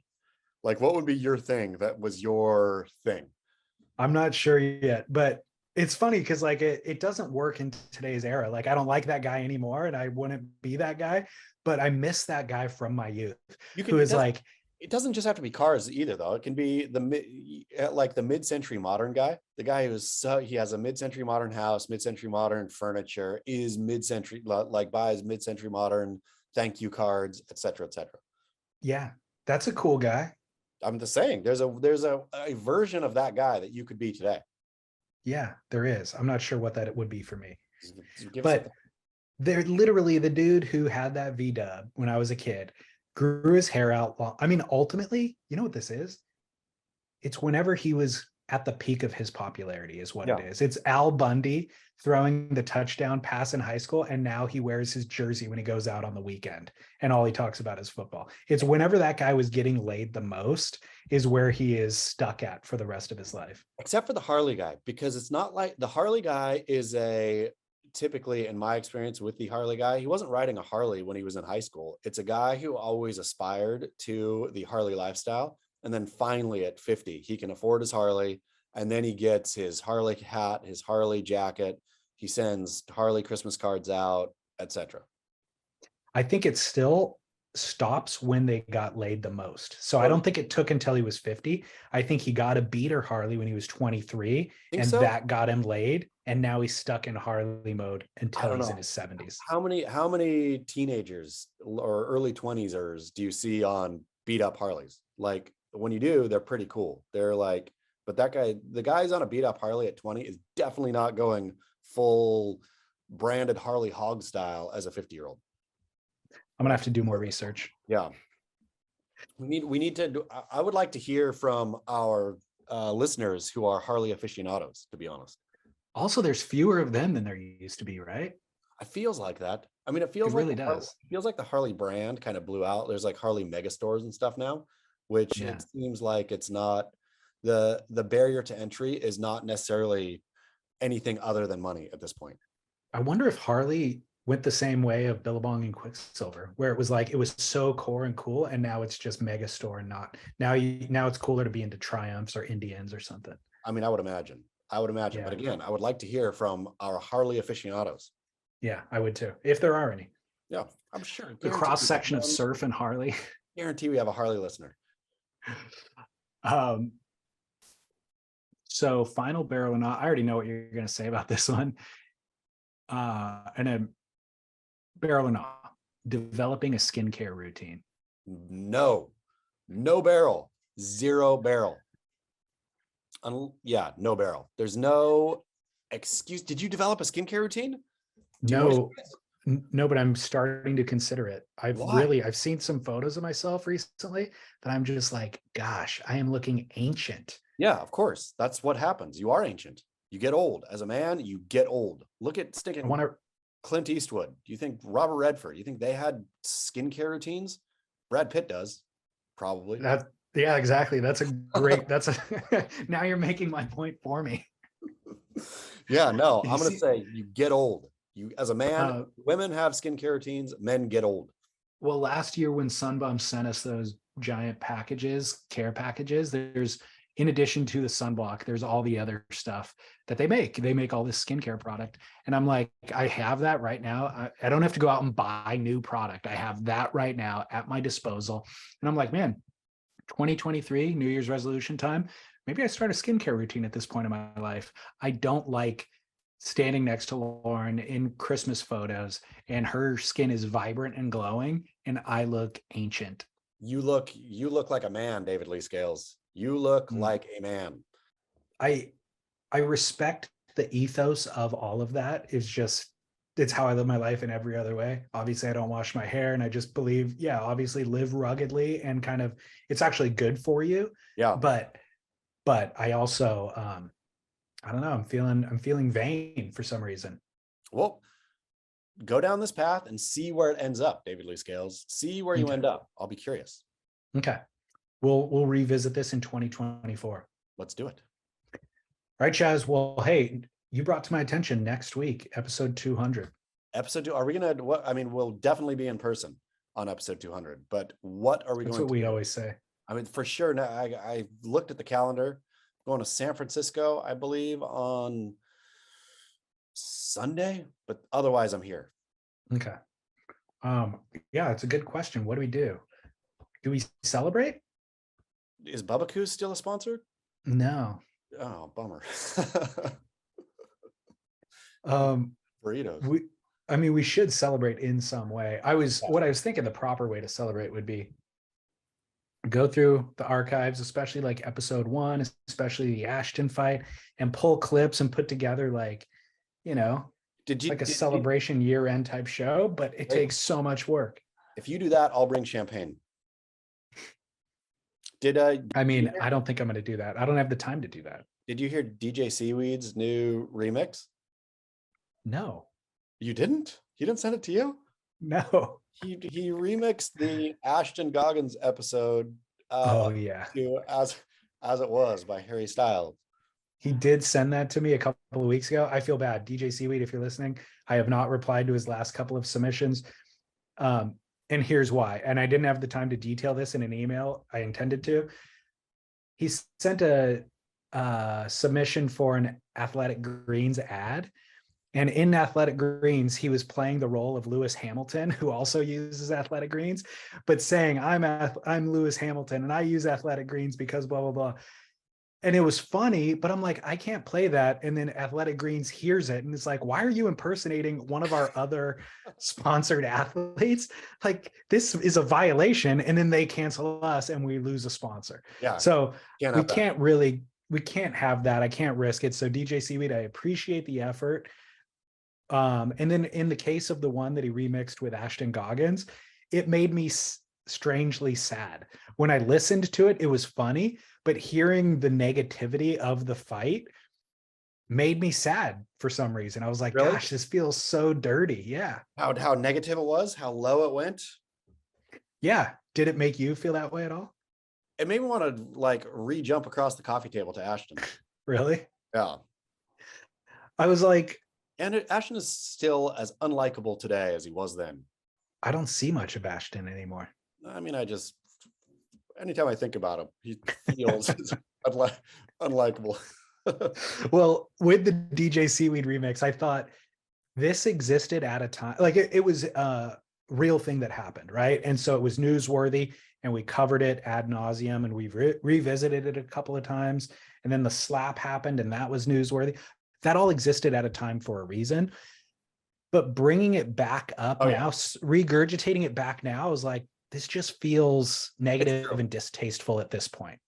Like, what would be your thing that was your thing? I'm not sure yet, but it's funny because like it doesn't work in today's era. Like I don't like that guy anymore, and I wouldn't be that guy, but I miss that guy from my youth You who can, is like, it doesn't just have to be cars either, though. It can be like the mid-century modern guy, the guy who's he has a mid-century modern house, mid-century modern furniture, is mid-century, like buys mid-century modern thank you cards, etc., etc. yeah, that's a cool guy. I'm just saying, there's a version of that guy that you could be today. Yeah, there is. I'm not sure what that it would be for me, Give but they're literally the dude who had that V-dub when I was a kid, grew his hair out long. I mean, ultimately, you know what this is? It's whenever he was at the peak of his popularity is what it is. It's Al Bundy throwing the touchdown pass in high school, and now he wears his jersey when he goes out on the weekend, and all he talks about is football. It's whenever that guy was getting laid the most is where he is stuck at for the rest of his life. Except for the Harley guy, because it's not like the Harley guy is typically, in my experience with the Harley guy, he wasn't riding a Harley when he was in high school. It's a guy who always aspired to the Harley lifestyle. And then finally at 50, he can afford his Harley. And then he gets his Harley hat, his Harley jacket. He sends Harley Christmas cards out, etc. I think it still stops when they got laid the most. So I don't think it took until he was 50. I think he got a beater Harley when he was 23, and that got him laid. And now he's stuck in Harley mode until he's in his 70s. How many teenagers or early 20s do you see on beat up Harleys? Like when you do, they're pretty cool. They're like, but that guy, the guy's on a beat up Harley at 20 is definitely not going full branded Harley hog style as a 50-year-old. I'm gonna have to do more research. Yeah. We need to do, I would like to hear from our listeners who are Harley aficionados, to be honest. Also, there's fewer of them than there used to be, right? It feels like that. I mean, it feels it like really does. It feels like the Harley brand kind of blew out. There's like Harley mega stores and stuff now, which it seems like it's not the barrier to entry is not necessarily anything other than money at this point. I wonder if Harley went the same way of Billabong and Quicksilver, where it was like it was so core and cool, and now it's just mega store and not now it's cooler to be into Triumphs or Indians or something. I mean, I would imagine. But again, I would like to hear from our Harley aficionados. Yeah, I would too, if there are any. Yeah, I'm sure. The cross section of surf and Harley. Guarantee we have a Harley listener. So final barrel or not, I already know what you're going to say about this one. And a barrel or not, developing a skincare routine. No barrel, 0 barrel. Yeah, no barrel. There's no excuse. Did you develop a skincare routine? No, but I'm starting to consider it. I've seen some photos of myself recently that I'm just like, gosh, I am looking ancient. Yeah, of course. That's what happens. You are ancient. You get old. As a man, you get old. Look at stinking Clint Eastwood. Do you think Robert Redford, do you think they had skincare routines? Brad Pitt does, probably. Yeah, exactly. That's a great, now you're making my point for me. Yeah, no, I'm going to say you get old. You, as a man, women have skincare routines, men get old. Well, last year when Sunbum sent us those giant care packages, there's, in addition to the sunblock, there's all the other stuff that they make. They make all this skincare product. And I'm like, I have that right now. I don't have to go out and buy new product. I have that right now at my disposal. And I'm like, man, 2023, New Year's resolution time. Maybe I start a skincare routine at this point in my life. I don't like standing next to Lauren in Christmas photos and her skin is vibrant and glowing and I look ancient. You look like a man, David Lee Scales. You look like a man. I respect the ethos of all of that. It's how I live my life in every other way. Obviously, I don't wash my hair, and I just believe, obviously live ruggedly and kind of, it's actually good for you. Yeah. But I also, I don't know, I'm feeling vain for some reason. Well, go down this path and see where it ends up, David Lee Scales. See where you end up. I'll be curious. Okay. We'll revisit this in 2024. Let's do it. All right, Chaz. Well, hey, you brought to my attention next week, episode 200. Episode 2. Are we going to, I mean, we'll definitely be in person on episode 200, but what are we going to do? That's what we always say. I mean, for sure. Now, I looked at the calendar, going to San Francisco, I believe, on Sunday, but otherwise I'm here. Okay. Yeah, it's a good question. What do we do? Do we celebrate? Is Bubba still a sponsor? No. Oh, bummer. Burritos. We should celebrate in some way. What I was thinking the proper way to celebrate would be go through the archives, especially like episode 1, especially the Ashton fight, and pull clips and put together like, like a celebration year-end type show, but it takes so much work. If you do that, I'll bring champagne. I don't think I'm going to do that. I don't have the time to do that. Did you hear DJ Seaweed's new remix? No. You didn't? He didn't send it to you? No. He remixed the Ashton Goggins episode. Yeah. To as it was by Harry Styles. He did send that to me a couple of weeks ago. I feel bad. DJ Seaweed, if you're listening, I have not replied to his last couple of submissions. And here's why. And I didn't have the time to detail this in an email. I intended to. He sent a submission for an Athletic Greens ad. And in Athletic Greens, he was playing the role of Lewis Hamilton, who also uses Athletic Greens, but saying, I'm Lewis Hamilton and I use Athletic Greens because blah, blah, blah. And it was funny, but I'm like, I can't play that. And then Athletic Greens hears it and it's like, why are you impersonating one of our other sponsored athletes? Like, this is a violation. And then they cancel us and we lose a sponsor. Yeah. So we can't have that. I can't risk it. So DJ Seaweed, I appreciate the effort. And then in the case of the one that he remixed with Ashton Goggins, it made me strangely sad. When I listened to it, it was funny, but hearing the negativity of the fight made me sad for some reason. I was like, really? Gosh, this feels so dirty. Yeah. How negative it was, how low it went. Yeah. Did it make you feel that way at all? It made me want to like re-jump across the coffee table to Ashton. Really? Yeah. I was like, Ashton is still as unlikable today as he was then. I don't see much of Ashton anymore. I mean, anytime I think about him, he feels unlikable. Well, with the DJ Seaweed remix, I thought this existed at a time, like it was a real thing that happened, right? And so it was newsworthy and we covered it ad nauseum and we've revisited it a couple of times. And then the slap happened and that was newsworthy. That all existed at a time for a reason. But bringing it back up now, regurgitating it back now is like, this just feels negative and distasteful at this point.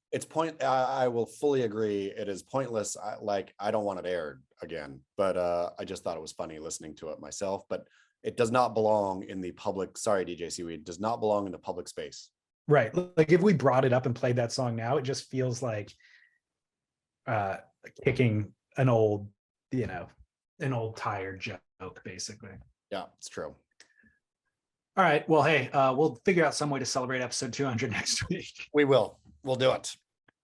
I will fully agree. It is pointless. I don't want it aired again, but I just thought it was funny listening to it myself, but it does not belong in the public. Sorry, DJ Seaweed, does not belong in the public space. Right. Like if we brought it up and played that song now, it just feels like kicking an old tired joke, basically. Yeah, it's true. All right. Well, hey, we'll figure out some way to celebrate episode 200 next week. We will. We'll do it.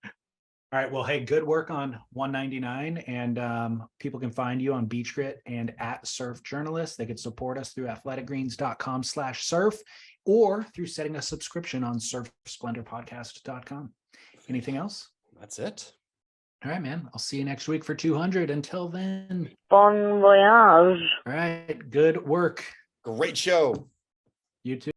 All right. Well, hey, good work on 199. And people can find you on Beach Grit and at Surf Journalist. They can support us through athleticgreens.com/surf or through setting a subscription on surfsplendorpodcast.com. Anything else? That's it. All right, man. I'll see you next week for 200. Until then. Bon voyage. All right. Good work. Great show. You too.